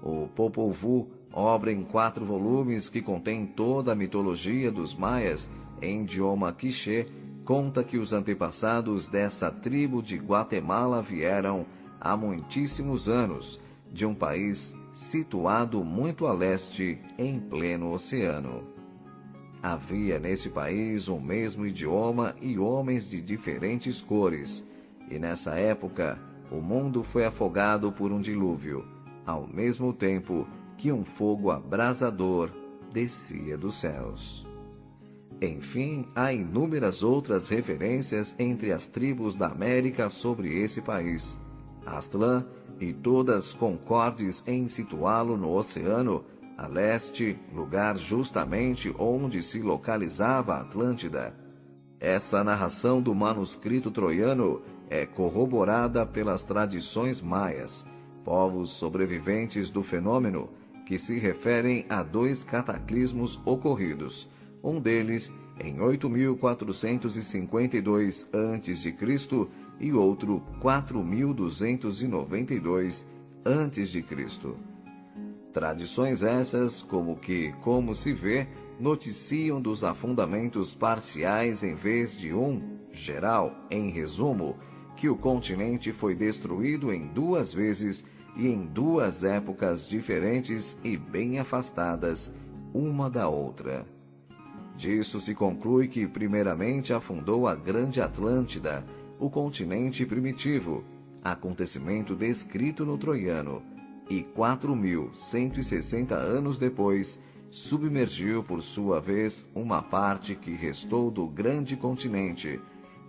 O Popol Vuh, obra em 4 volumes que contém toda a mitologia dos maias em idioma quiché, conta que os antepassados dessa tribo de Guatemala vieram, há muitíssimos anos, de um país situado muito a leste, em pleno oceano. Havia nesse país um mesmo idioma e homens de diferentes cores, e nessa época o mundo foi afogado por um dilúvio, ao mesmo tempo que um fogo abrasador descia dos céus. Enfim, há inúmeras outras referências entre as tribos da América sobre esse país, Aztlán, e todas concordes em situá-lo no oceano, a leste, lugar justamente onde se localizava a Atlântida. Essa narração do manuscrito troiano é corroborada pelas tradições maias, povos sobreviventes do fenômeno, que se referem a 2 cataclismos ocorridos, um deles em 8.452 a.C. e outro 4.292 a.C. Tradições essas, como se vê, noticiam dos afundamentos parciais em vez de um geral, em resumo, que o continente foi destruído em 2 vezes e em 2 épocas diferentes e bem afastadas uma da outra. Disso se conclui que primeiramente afundou a Grande Atlântida, o continente primitivo, acontecimento descrito no troiano, e 4.160 anos depois, submergiu por sua vez uma parte que restou do grande continente,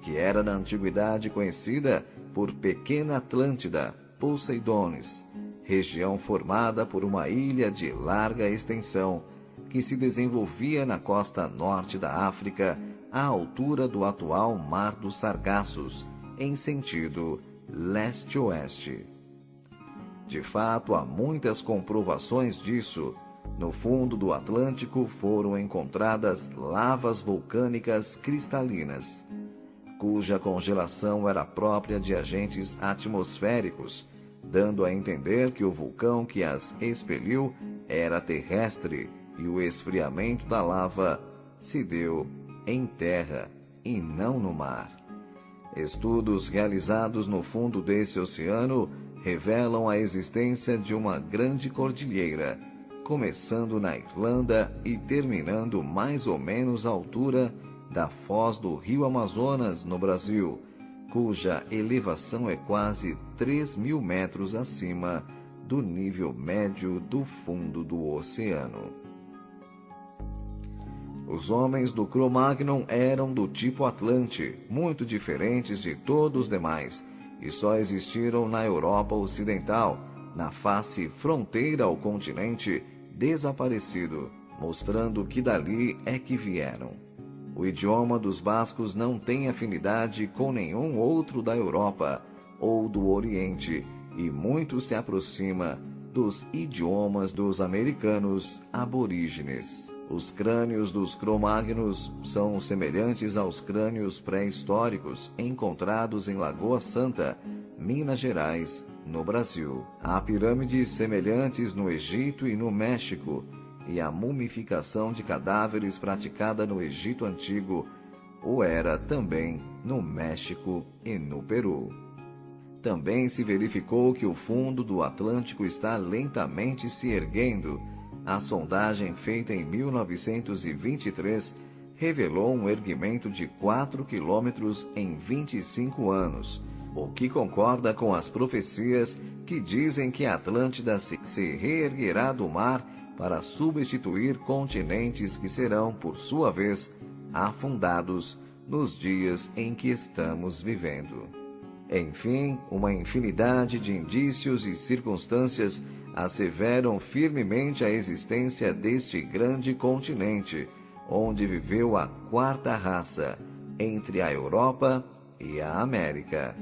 que era na antiguidade conhecida por Pequena Atlântida, Poseidones, região formada por uma ilha de larga extensão, que se desenvolvia na costa norte da África, à altura do atual Mar dos Sargassos, em sentido leste-oeste. De fato, há muitas comprovações disso. No fundo do Atlântico foram encontradas lavas vulcânicas cristalinas, cuja congelação era própria de agentes atmosféricos, dando a entender que o vulcão que as expeliu era terrestre e o esfriamento da lava se deu em terra e não no mar. Estudos realizados no fundo desse oceano revelam a existência de uma grande cordilheira, começando na Irlanda e terminando mais ou menos à altura da foz do rio Amazonas, no Brasil, cuja elevação é quase 3.000 metros acima do nível médio do fundo do oceano. Os homens do Cro-Magnon eram do tipo Atlante, muito diferentes de todos os demais, e só existiram na Europa Ocidental, na face fronteira ao continente desaparecido, mostrando que dali é que vieram. O idioma dos bascos não tem afinidade com nenhum outro da Europa ou do Oriente, e muito se aproxima dos idiomas dos americanos aborígenes. Os crânios dos Cro-Magnos são semelhantes aos crânios pré-históricos encontrados em Lagoa Santa, Minas Gerais, no Brasil. Há pirâmides semelhantes no Egito e no México, e a mumificação de cadáveres praticada no Egito Antigo o era também no México e no Peru. Também se verificou que o fundo do Atlântico está lentamente se erguendo. A sondagem feita em 1923 revelou um erguimento de 4 quilômetros em 25 anos, o que concorda com as profecias que dizem que a Atlântida se reerguerá do mar para substituir continentes que serão, por sua vez, afundados nos dias em que estamos vivendo. Enfim, uma infinidade de indícios e circunstâncias asseveram firmemente a existência deste grande continente, onde viveu a quarta raça, entre a Europa e a América.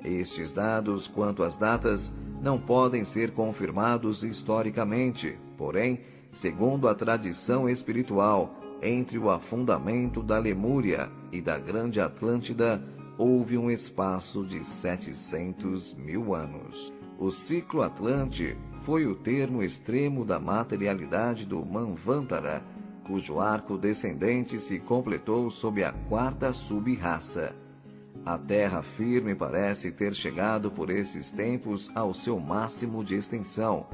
Estes dados, quanto às datas, não podem ser confirmados historicamente, porém, segundo a tradição espiritual, entre o afundamento da Lemúria e da Grande Atlântida, houve um espaço de 700.000 anos. O ciclo Atlante foi o termo extremo da materialidade do Manvantara, cujo arco descendente se completou sob a quarta sub-raça. A terra firme parece ter chegado por esses tempos ao seu máximo de extensão,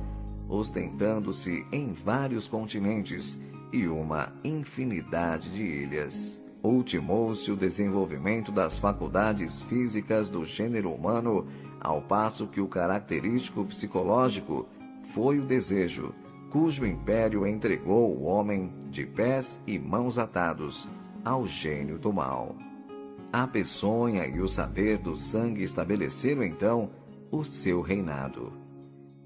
ostentando-se em vários continentes e uma infinidade de ilhas. Ultimou-se o desenvolvimento das faculdades físicas do gênero humano, ao passo que o característico psicológico foi o desejo, cujo império entregou o homem de pés e mãos atados ao gênio do mal. A peçonha e o saber do sangue estabeleceram então o seu reinado.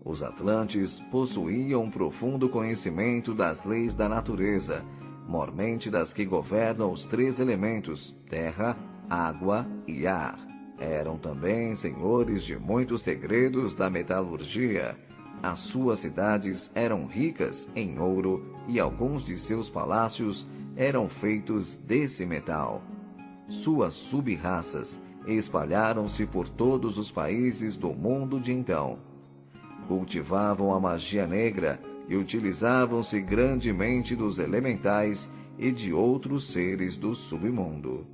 Os atlantes possuíam um profundo conhecimento das leis da natureza, mormente das que governam os três elementos, terra, água e ar. Eram também senhores de muitos segredos da metalurgia. As suas cidades eram ricas em ouro e alguns de seus palácios eram feitos desse metal. Suas sub-raças espalharam-se por todos os países do mundo de então. Cultivavam a magia negra e utilizavam-se grandemente dos elementais e de outros seres do submundo.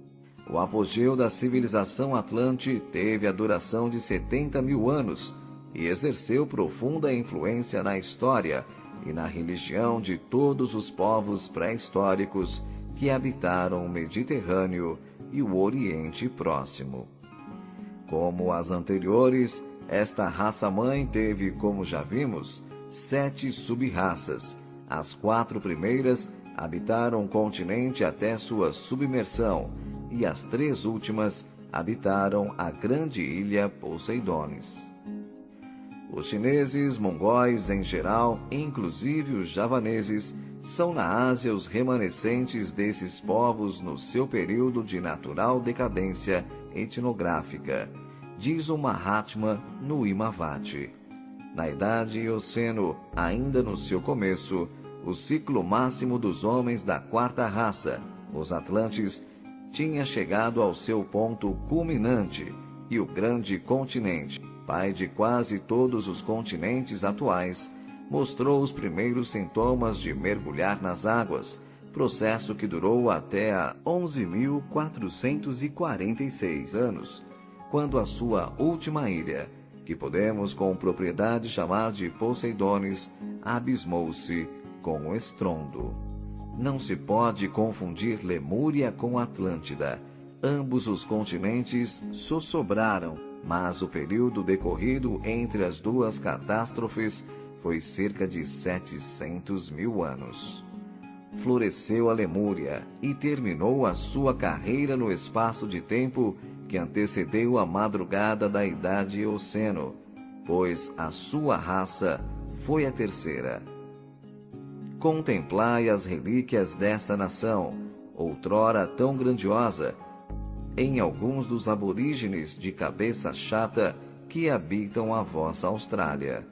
O apogeu da civilização atlante teve a duração de 70.000 anos e exerceu profunda influência na história e na religião de todos os povos pré-históricos que habitaram o Mediterrâneo e o Oriente Próximo. Como as anteriores, esta raça-mãe teve, como já vimos, 7 sub-raças. As 4 primeiras habitaram o continente até sua submersão, e as 3 últimas habitaram a grande ilha Poseidones. Os chineses, mongóis em geral, inclusive os javaneses, são na Ásia os remanescentes desses povos no seu período de natural decadência etnográfica, diz o Mahatma no Imavati. Na Idade Eoceno, ainda no seu começo, o ciclo máximo dos homens da quarta raça, os atlantes, tinha chegado ao seu ponto culminante, e o grande continente, pai de quase todos os continentes atuais, mostrou os primeiros sintomas de mergulhar nas águas, processo que durou até há 11.446 anos, quando a sua última ilha, que podemos com propriedade chamar de Poseidones, abismou-se com estrondo. Não se pode confundir Lemúria com Atlântida. Ambos os continentes sussobraram, mas o período decorrido entre as duas catástrofes foi cerca de 700 mil anos. Floresceu a Lemúria e terminou a sua carreira no espaço de tempo que antecedeu a madrugada da Idade Eoceno, pois a sua raça foi a terceira. Contemplai as relíquias dessa nação, outrora tão grandiosa, em alguns dos aborígenes de cabeça chata que habitam a vossa Austrália.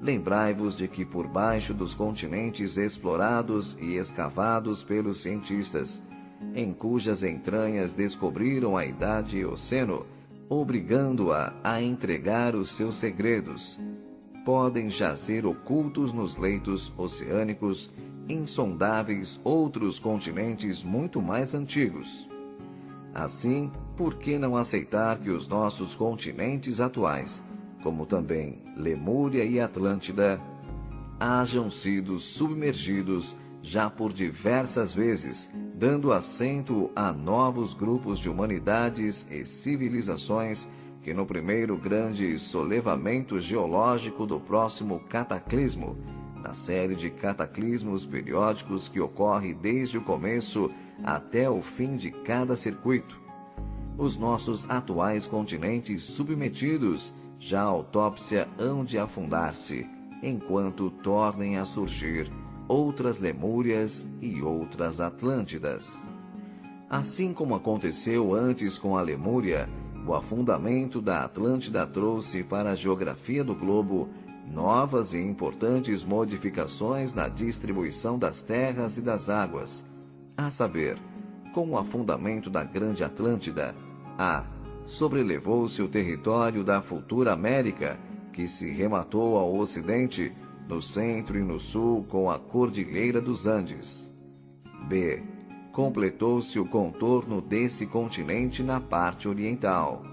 Lembrai-vos de que por baixo dos continentes explorados e escavados pelos cientistas, em cujas entranhas descobriram a Idade Eoceno, obrigando-a a entregar os seus segredos, podem jazer ocultos nos leitos oceânicos insondáveis outros continentes muito mais antigos. Assim, por que não aceitar que os nossos continentes atuais, como também Lemúria e Atlântida, hajam sido submergidos já por diversas vezes, dando assento a novos grupos de humanidades e civilizações que no primeiro grande solevamento geológico do próximo cataclismo, na série de cataclismos periódicos que ocorre desde o começo até o fim de cada circuito, os nossos atuais continentes submetidos já à autópsia hão de afundar-se, enquanto tornem a surgir outras Lemúrias e outras Atlântidas. Assim como aconteceu antes com a Lemúria, o afundamento da Atlântida trouxe para a geografia do globo novas e importantes modificações na distribuição das terras e das águas, a saber, com o afundamento da Grande Atlântida, sobrelevou-se o território da futura América, que se rematou ao ocidente, no centro e no sul com a Cordilheira dos Andes. B. Completou-se o contorno desse continente na parte oriental.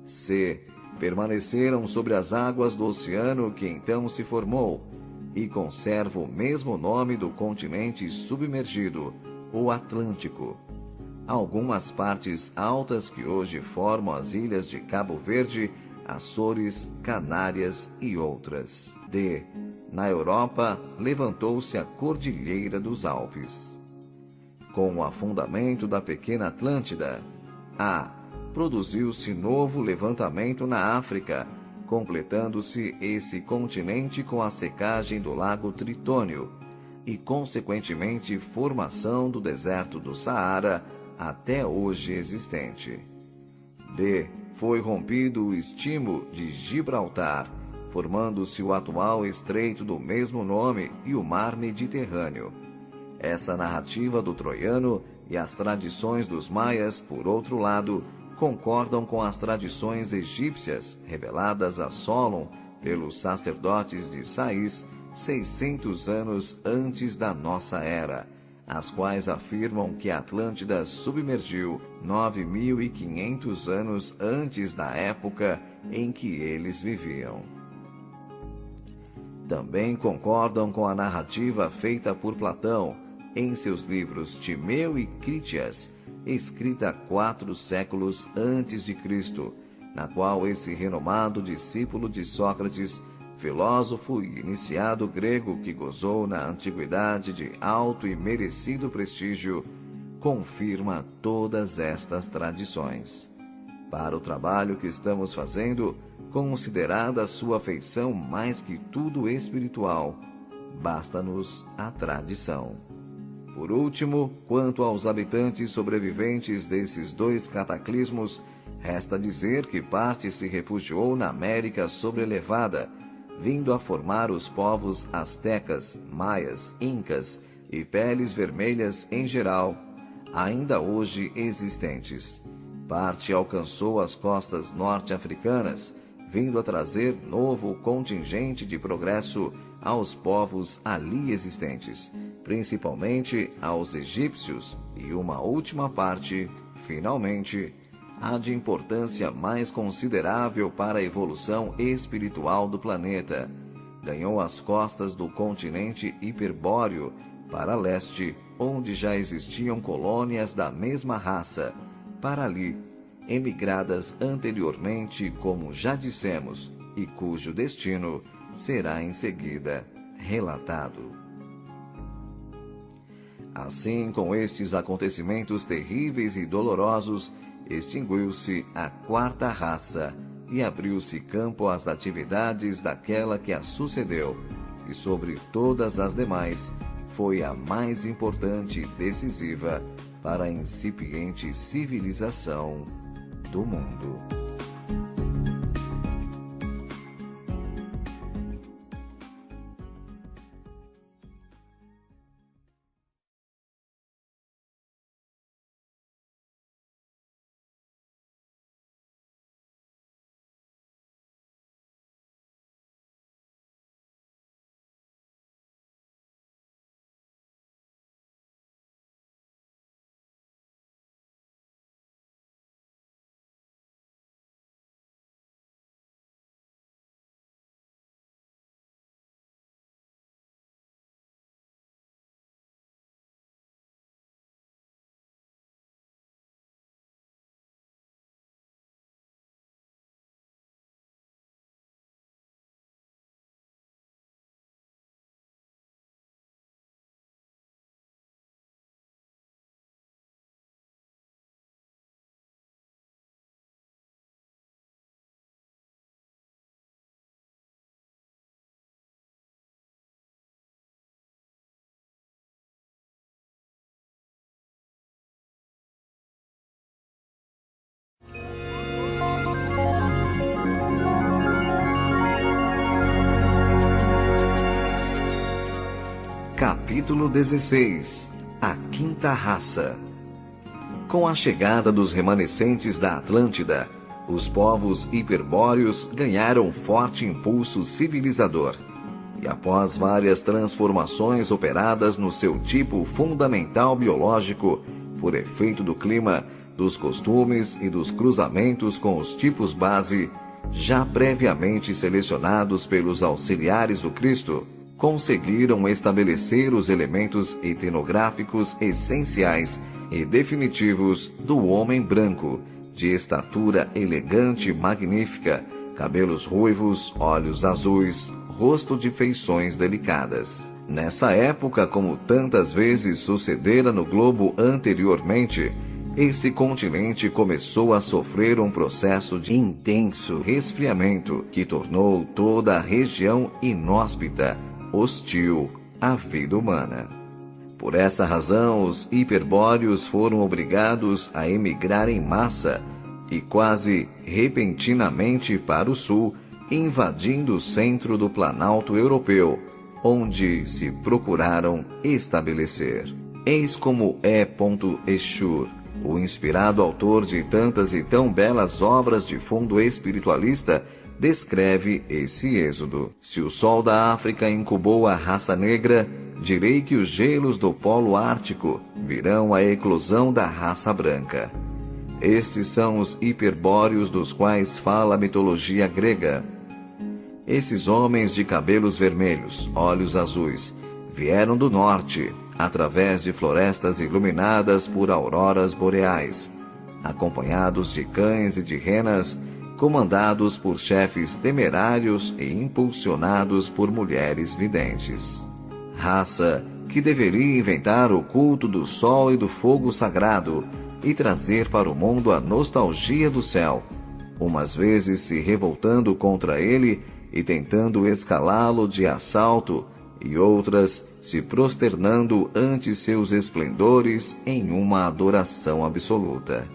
C. Permaneceram sobre as águas do oceano que então se formou, e conserva o mesmo nome do continente submergido, o Atlântico. Algumas partes altas que hoje formam as ilhas de Cabo Verde, Açores, Canárias e outras. D. Na Europa, levantou-se a Cordilheira dos Alpes. Com o afundamento da pequena Atlântida, produziu-se novo levantamento na África, completando-se esse continente com a secagem do lago Tritônio e, consequentemente, formação do deserto do Saara, até hoje existente. D. Foi rompido o istmo de Gibraltar, formando-se o atual estreito do mesmo nome e o mar Mediterrâneo. Essa narrativa do troiano e as tradições dos maias, por outro lado, concordam com as tradições egípcias reveladas a Solon pelos sacerdotes de Sais 600 anos antes da nossa era, as quais afirmam que a Atlântida submergiu 9.500 anos antes da época em que eles viviam. Também concordam com a narrativa feita por Platão em seus livros Timeu e Crítias, escrita 4 séculos antes de Cristo, na qual esse renomado discípulo de Sócrates, filósofo e iniciado grego que gozou na antiguidade de alto e merecido prestígio, confirma todas estas tradições. Para o trabalho que estamos fazendo, considerada a sua feição mais que tudo espiritual, basta-nos a tradição. Por último, quanto aos habitantes sobreviventes desses 2 cataclismos, resta dizer que parte se refugiou na América sobrelevada, vindo a formar os povos astecas, maias, incas e peles vermelhas em geral, ainda hoje existentes. Parte alcançou as costas norte-africanas, vindo a trazer novo contingente de progresso aos povos ali existentes, principalmente aos egípcios, e uma última parte, finalmente, a de importância mais considerável para a evolução espiritual do planeta. Ganhou as costas do continente hiperbóreo, para leste, onde já existiam colônias da mesma raça, para ali, emigradas anteriormente, como já dissemos, e cujo destino será em seguida relatado. Assim, com estes acontecimentos terríveis e dolorosos, extinguiu-se a quarta raça e abriu-se campo às atividades daquela que a sucedeu, e sobre todas as demais foi a mais importante e decisiva para a incipiente civilização do mundo. Capítulo 16. A quinta raça. Com a chegada dos remanescentes da Atlântida, os povos hiperbóreos ganharam forte impulso civilizador. E após várias transformações operadas no seu tipo fundamental biológico, por efeito do clima, dos costumes e dos cruzamentos com os tipos base, já previamente selecionados pelos auxiliares do Cristo, conseguiram estabelecer os elementos etnográficos essenciais e definitivos do homem branco, de estatura elegante e magnífica, cabelos ruivos, olhos azuis, rosto de feições delicadas. Nessa época, como tantas vezes sucedera no globo anteriormente, esse continente começou a sofrer um processo de intenso resfriamento que tornou toda a região inóspita, hostil à vida humana. Por essa razão, os hiperbóreos foram obrigados a emigrar em massa e quase repentinamente para o sul, invadindo o centro do Planalto Europeu, onde se procuraram estabelecer. Eis como E. Escher, o inspirado autor de tantas e tão belas obras de fundo espiritualista, descreve esse êxodo. Se o sol da África incubou a raça negra, direi que os gelos do Polo Ártico virão a eclosão da raça branca. Estes são os hiperbóreos dos quais fala a mitologia grega. Esses homens de cabelos vermelhos, olhos azuis, vieram do norte, através de florestas iluminadas por auroras boreais, acompanhados de cães e de renas, comandados por chefes temerários e impulsionados por mulheres videntes. Raça que deveria inventar o culto do sol e do fogo sagrado e trazer para o mundo a nostalgia do céu, umas vezes se revoltando contra ele e tentando escalá-lo de assalto, e outras se prosternando ante seus esplendores em uma adoração absoluta.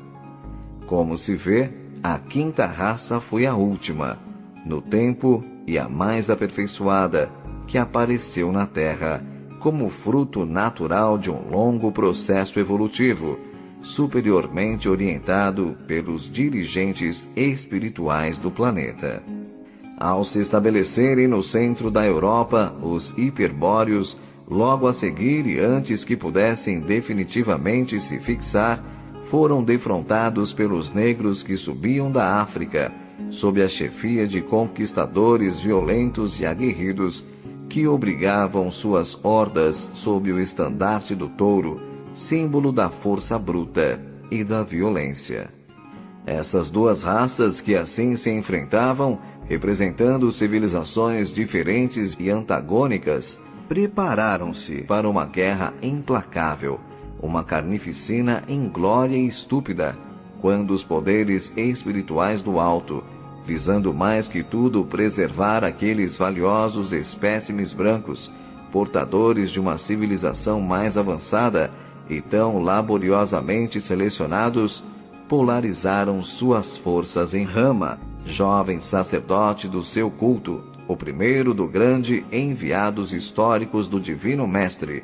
Como se vê, a quinta raça foi a última, no tempo e a mais aperfeiçoada, que apareceu na Terra, como fruto natural de um longo processo evolutivo, superiormente orientado pelos dirigentes espirituais do planeta. Ao se estabelecerem no centro da Europa, os hiperbóreos, logo a seguir e antes que pudessem definitivamente se fixar, foram defrontados pelos negros que subiam da África, sob a chefia de conquistadores violentos e aguerridos, que obrigavam suas hordas sob o estandarte do touro, símbolo da força bruta e da violência. Essas duas raças que assim se enfrentavam, representando civilizações diferentes e antagônicas, prepararam-se para uma guerra implacável, uma carnificina inglória e estúpida, quando os poderes espirituais do alto, visando mais que tudo preservar aqueles valiosos espécimes brancos, portadores de uma civilização mais avançada e tão laboriosamente selecionados, polarizaram suas forças em Rama, jovem sacerdote do seu culto, o primeiro do grande enviados históricos do Divino Mestre,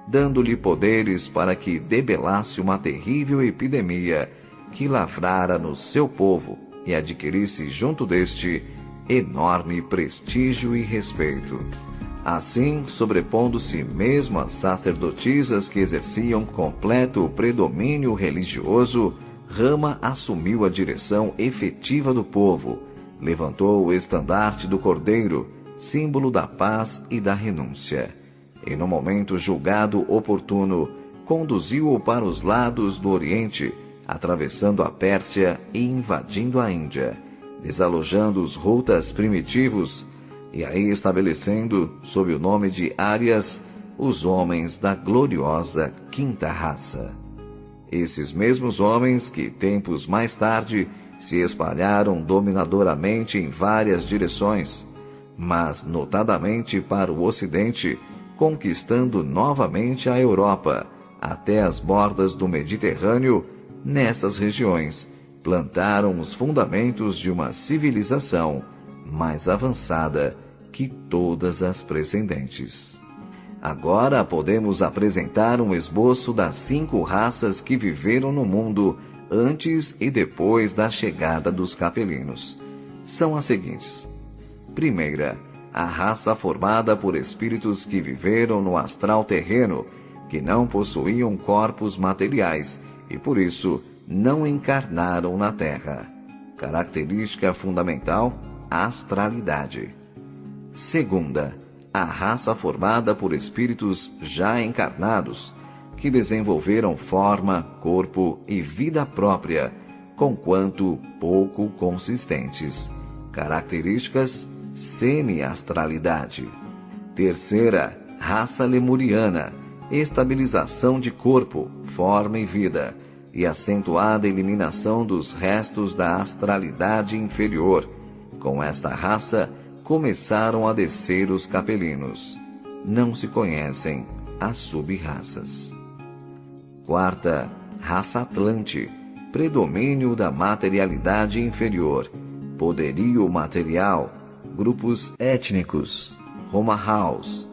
dando-lhe poderes para que debelasse uma terrível epidemia que lavrara no seu povo e adquirisse junto deste enorme prestígio e respeito. Assim, sobrepondo-se mesmo às sacerdotisas que exerciam completo predomínio religioso, Rama assumiu a direção efetiva do povo, levantou o estandarte do Cordeiro, símbolo da paz e da renúncia, e no momento julgado oportuno, conduziu-o para os lados do Oriente, atravessando a Pérsia e invadindo a Índia, desalojando os Hutas primitivos, e aí estabelecendo, sob o nome de Árias, os homens da gloriosa quinta raça. Esses mesmos homens que, tempos mais tarde, se espalharam dominadoramente em várias direções, mas notadamente para o Ocidente, conquistando novamente a Europa, até as bordas do Mediterrâneo. Nessas regiões, plantaram os fundamentos de uma civilização mais avançada que todas as precedentes. Agora podemos apresentar um esboço das 5 raças que viveram no mundo antes e depois da chegada dos capelinos. São as seguintes. Primeira, a raça formada por espíritos que viveram no astral terreno, que não possuíam corpos materiais e por isso não encarnaram na Terra. Característica fundamental, astralidade. Segunda, a raça formada por espíritos já encarnados, que desenvolveram forma, corpo e vida própria, conquanto pouco consistentes. Características, semi-astralidade. Terceira, raça lemuriana, estabilização de corpo, forma e vida, e acentuada eliminação dos restos da astralidade inferior. Com esta raça, começaram a descer os capelinos. Não se conhecem as sub-raças. Quarta, raça Atlante, predomínio da materialidade inferior, poderio material, grupos étnicos, Romahaus,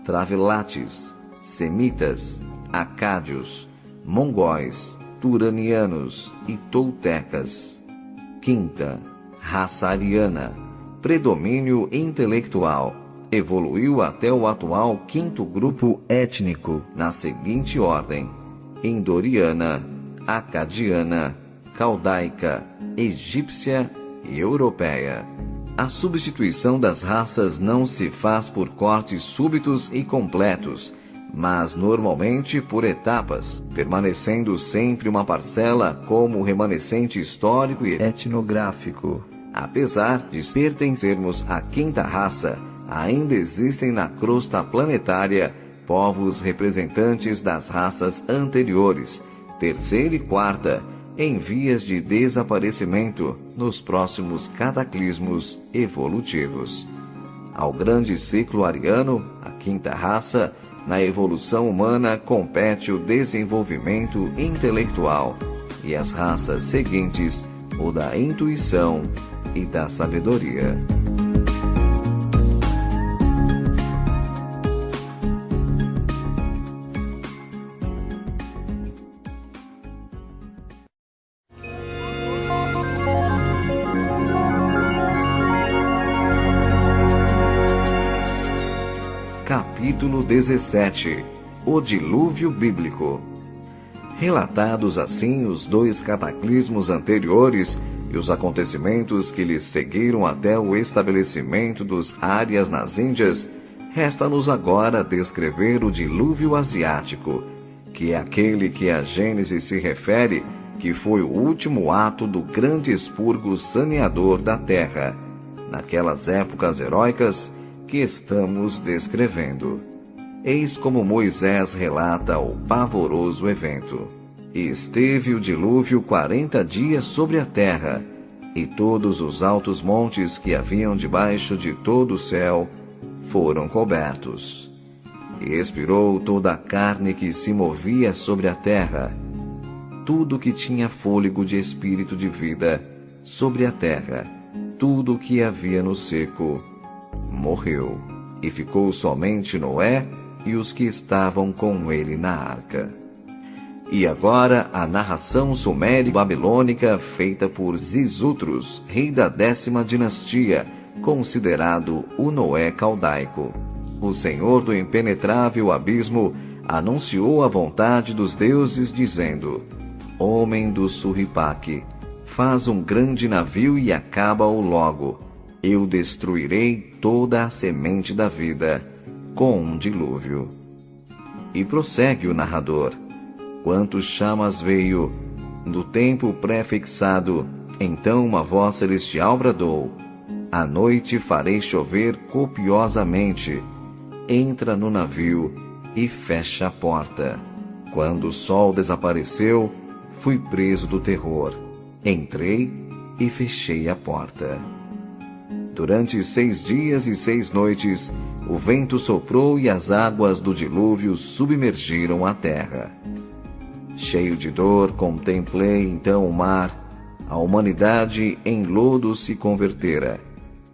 Travelates, Semitas, Acádios, Mongóis, Turanianos e Toltecas. Quinta, raça ariana, predomínio intelectual, evoluiu até o atual 5º grupo étnico, na seguinte ordem: Indoriana, Acadiana, Caldaica, Egípcia e Europeia. A substituição das raças não se faz por cortes súbitos e completos, mas normalmente por etapas, permanecendo sempre uma parcela como remanescente histórico e etnográfico. Apesar de pertencermos à 5ª raça, ainda existem na crosta planetária povos representantes das raças anteriores, 3ª e 4ª, em vias de desaparecimento nos próximos cataclismos evolutivos. Ao grande ciclo ariano, a 5ª raça, na evolução humana compete o desenvolvimento intelectual, e as raças seguintes, o da intuição e da sabedoria. capítulo 17. O dilúvio bíblico. Relatados assim os dois cataclismos anteriores e os acontecimentos que lhes seguiram até o estabelecimento dos Árias nas Índias, resta-nos agora descrever o dilúvio asiático, que é aquele que a Gênese se refere, que foi o último ato do grande expurgo saneador da terra, naquelas épocas heróicas que estamos descrevendo. Eis como Moisés relata o pavoroso evento. E esteve o dilúvio 40 dias sobre a terra, e todos os altos montes que haviam debaixo de todo o céu foram cobertos. E expirou toda a carne que se movia sobre a terra, tudo que tinha fôlego de espírito de vida sobre a terra, tudo que havia no seco, morreu. E ficou somente Noé e os que estavam com ele na arca. E agora a narração sumérico-babilônica feita por Zisutros, rei da 10ª dinastia, considerado o Noé caldaico. O Senhor do impenetrável abismo anunciou a vontade dos deuses, dizendo: Homem do Surripaque, faz um grande navio e acaba-o logo. Eu destruirei toda a semente da vida com um dilúvio. E prossegue o narrador: Quanto chamas veio do tempo pré-fixado, então uma voz celestial bradou: À noite farei chover copiosamente. Entra no navio e fecha a porta. Quando o sol desapareceu, fui preso do terror. Entrei e fechei a porta. Durante 6 dias e 6 noites, o vento soprou e as águas do dilúvio submergiram a terra. Cheio de dor, contemplei então o mar. A humanidade em lodo se convertera,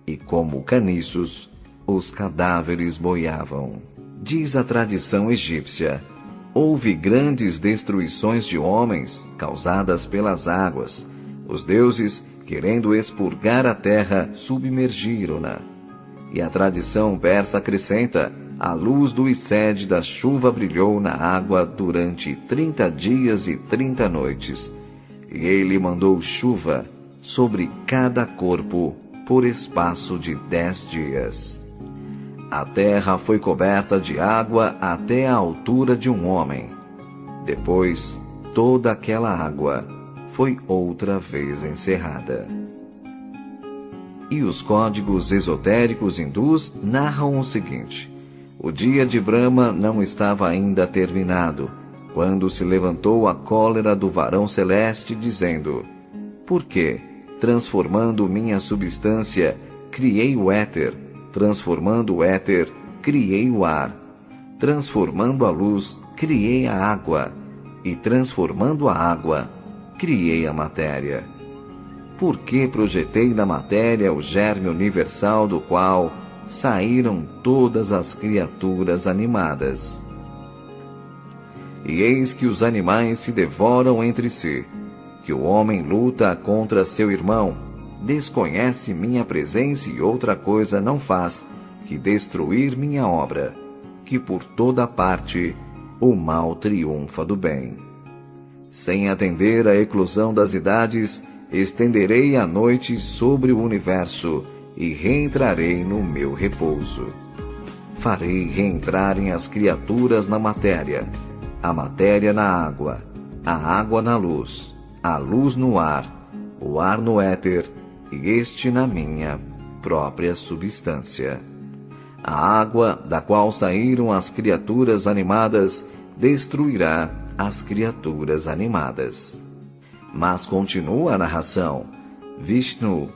e como caniços, os cadáveres boiavam. Diz a tradição egípcia: houve grandes destruições de homens causadas pelas águas. Os deuses, querendo expurgar a terra, submergiram-na. E a tradição persa acrescenta: a luz do Ised da chuva brilhou na água durante 30 dias e 30 noites. E ele mandou chuva sobre cada corpo por espaço de 10 dias. A terra foi coberta de água até a altura de um homem. Depois, toda aquela água foi outra vez encerrada. E os códigos esotéricos hindus narram o seguinte: o dia de Brahma não estava ainda terminado, quando se levantou a cólera do varão celeste, dizendo: Por que, transformando minha substância, criei o éter, transformando o éter, criei o ar, transformando a luz, criei a água, e transformando a água, criei a matéria. Por que projetei na matéria o germe universal do qual saíram todas as criaturas animadas? E eis que os animais se devoram entre si, que o homem luta contra seu irmão, desconhece minha presença e outra coisa não faz que destruir minha obra, que por toda parte o mal triunfa do bem. Sem atender à eclosão das idades, estenderei a noite sobre o universo e reentrarei no meu repouso. Farei reentrarem as criaturas na matéria, a matéria na água, a água na luz, a luz no ar, o ar no éter, e este na minha própria substância. A água da qual saíram as criaturas animadas destruirá as criaturas animadas. Mas continua a narração. Vishnu,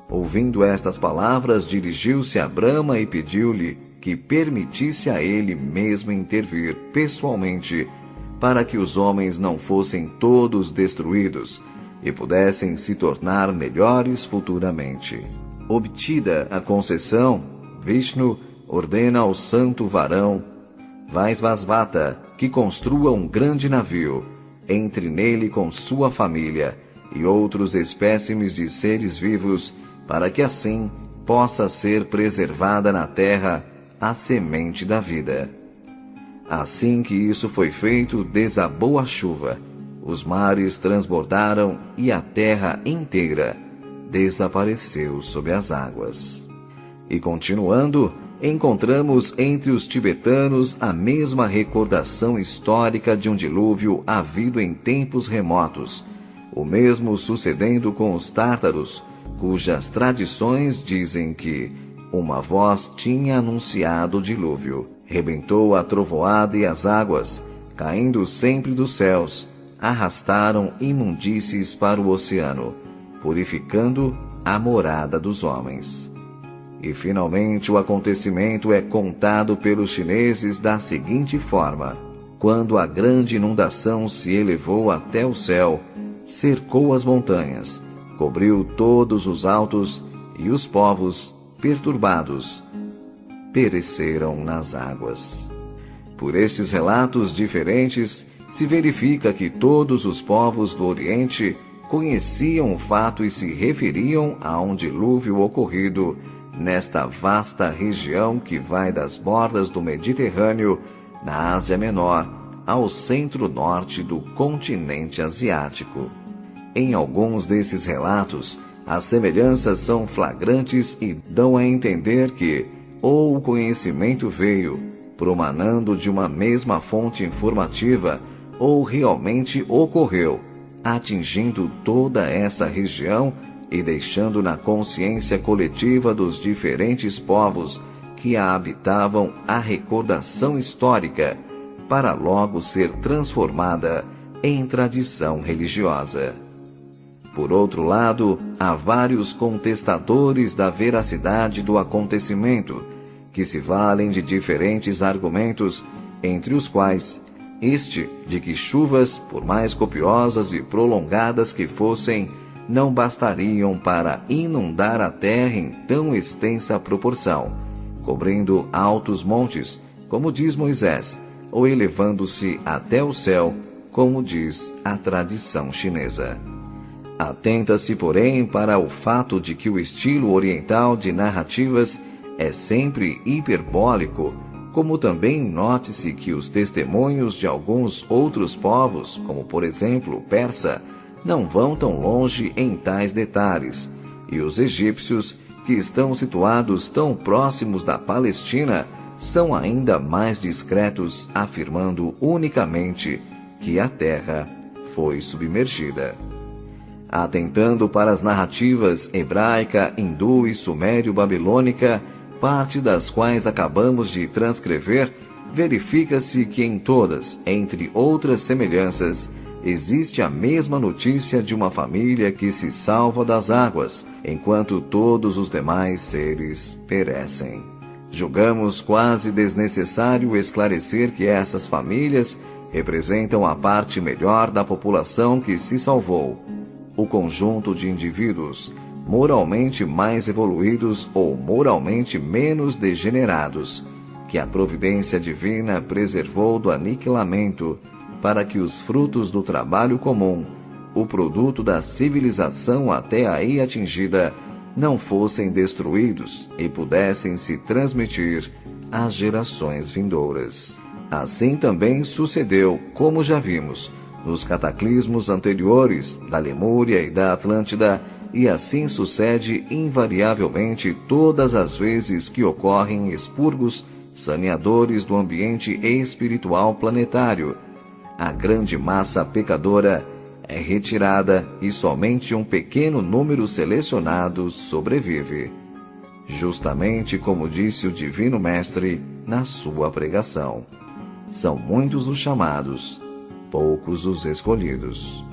ouvindo estas palavras, dirigiu-se a Brahma e pediu-lhe que permitisse a ele mesmo intervir pessoalmente para que os homens não fossem todos destruídos e pudessem se tornar melhores futuramente. Obtida a concessão, Vishnu ordena ao santo varão Vaisvasvata que construa um grande navio, entre nele com sua família e outros espécimes de seres vivos, para que assim possa ser preservada na terra a semente da vida. Assim que isso foi feito, desabou a chuva, os mares transbordaram e a terra inteira desapareceu sob as águas. E continuando, encontramos entre os tibetanos a mesma recordação histórica de um dilúvio havido em tempos remotos, o mesmo sucedendo com os tártaros, cujas tradições dizem que uma voz tinha anunciado o dilúvio. Rebentou a trovoada e as águas, caindo sempre dos céus, arrastaram imundícies para o oceano, purificando a morada dos homens. E finalmente o acontecimento é contado pelos chineses da seguinte forma: quando a grande inundação se elevou até o céu, cercou as montanhas, cobriu todos os altos, e os povos, perturbados, pereceram nas águas. Por estes relatos diferentes, se verifica que todos os povos do Oriente conheciam o fato e se referiam a um dilúvio ocorrido nesta vasta região que vai das bordas do Mediterrâneo, na Ásia Menor, ao centro-norte do continente asiático. Em alguns desses relatos, as semelhanças são flagrantes e dão a entender que ou o conhecimento veio, promanando de uma mesma fonte informativa, ou realmente ocorreu, atingindo toda essa região e deixando na consciência coletiva dos diferentes povos que a habitavam a recordação histórica, para logo ser transformada em tradição religiosa. Por outro lado, há vários contestadores da veracidade do acontecimento, que se valem de diferentes argumentos, entre os quais este de que chuvas, por mais copiosas e prolongadas que fossem, não bastariam para inundar a terra em tão extensa proporção, cobrindo altos montes, como diz Moisés, ou elevando-se até o céu, como diz a tradição chinesa. Atenta-se, porém, para o fato de que o estilo oriental de narrativas é sempre hiperbólico, como também note-se que os testemunhos de alguns outros povos, como por exemplo o persa, não vão tão longe em tais detalhes, e os egípcios, que estão situados tão próximos da Palestina, são ainda mais discretos, afirmando unicamente que a terra foi submergida. Atentando para as narrativas hebraica, hindu e sumério-babilônica, parte das quais acabamos de transcrever, verifica-se que em todas, entre outras semelhanças, existe a mesma notícia de uma família que se salva das águas, enquanto todos os demais seres perecem. Julgamos quase desnecessário esclarecer que essas famílias representam a parte melhor da população que se salvou, o conjunto de indivíduos moralmente mais evoluídos ou moralmente menos degenerados, que a providência divina preservou do aniquilamento, para que os frutos do trabalho comum, o produto da civilização até aí atingida, não fossem destruídos e pudessem se transmitir às gerações vindouras. Assim também sucedeu, como já vimos, nos cataclismos anteriores da Lemúria e da Atlântida, e assim sucede invariavelmente todas as vezes que ocorrem expurgos saneadores do ambiente espiritual planetário. A grande massa pecadora é retirada e somente um pequeno número selecionado sobrevive. Justamente como disse o Divino Mestre na sua pregação: são muitos os chamados, poucos os escolhidos.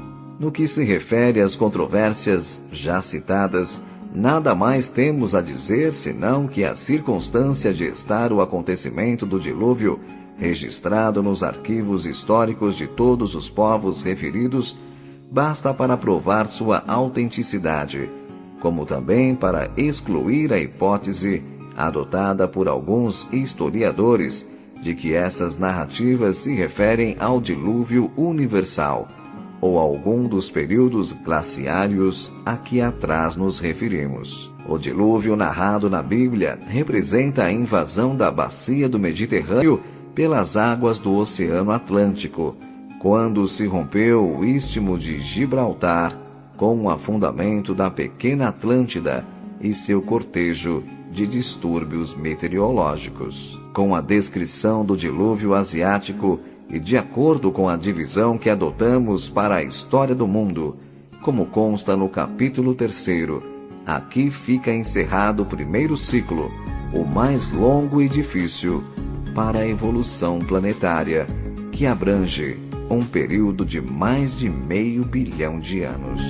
No que se refere às controvérsias já citadas, nada mais temos a dizer senão que a circunstância de estar o acontecimento do dilúvio registrado nos arquivos históricos de todos os povos referidos basta para provar sua autenticidade, como também para excluir a hipótese adotada por alguns historiadores de que essas narrativas se referem ao dilúvio universal, ou algum dos períodos glaciários a que atrás nos referimos. O dilúvio narrado na Bíblia representa a invasão da bacia do Mediterrâneo pelas águas do Oceano Atlântico, quando se rompeu o Istmo de Gibraltar com o afundamento da pequena Atlântida e seu cortejo de distúrbios meteorológicos. Com a descrição do dilúvio asiático e de acordo com a divisão que adotamos para a história do mundo, como consta no capítulo 3º, aqui fica encerrado o primeiro ciclo, o mais longo e difícil, para a evolução planetária, que abrange um período de mais de 500 bilhão de anos.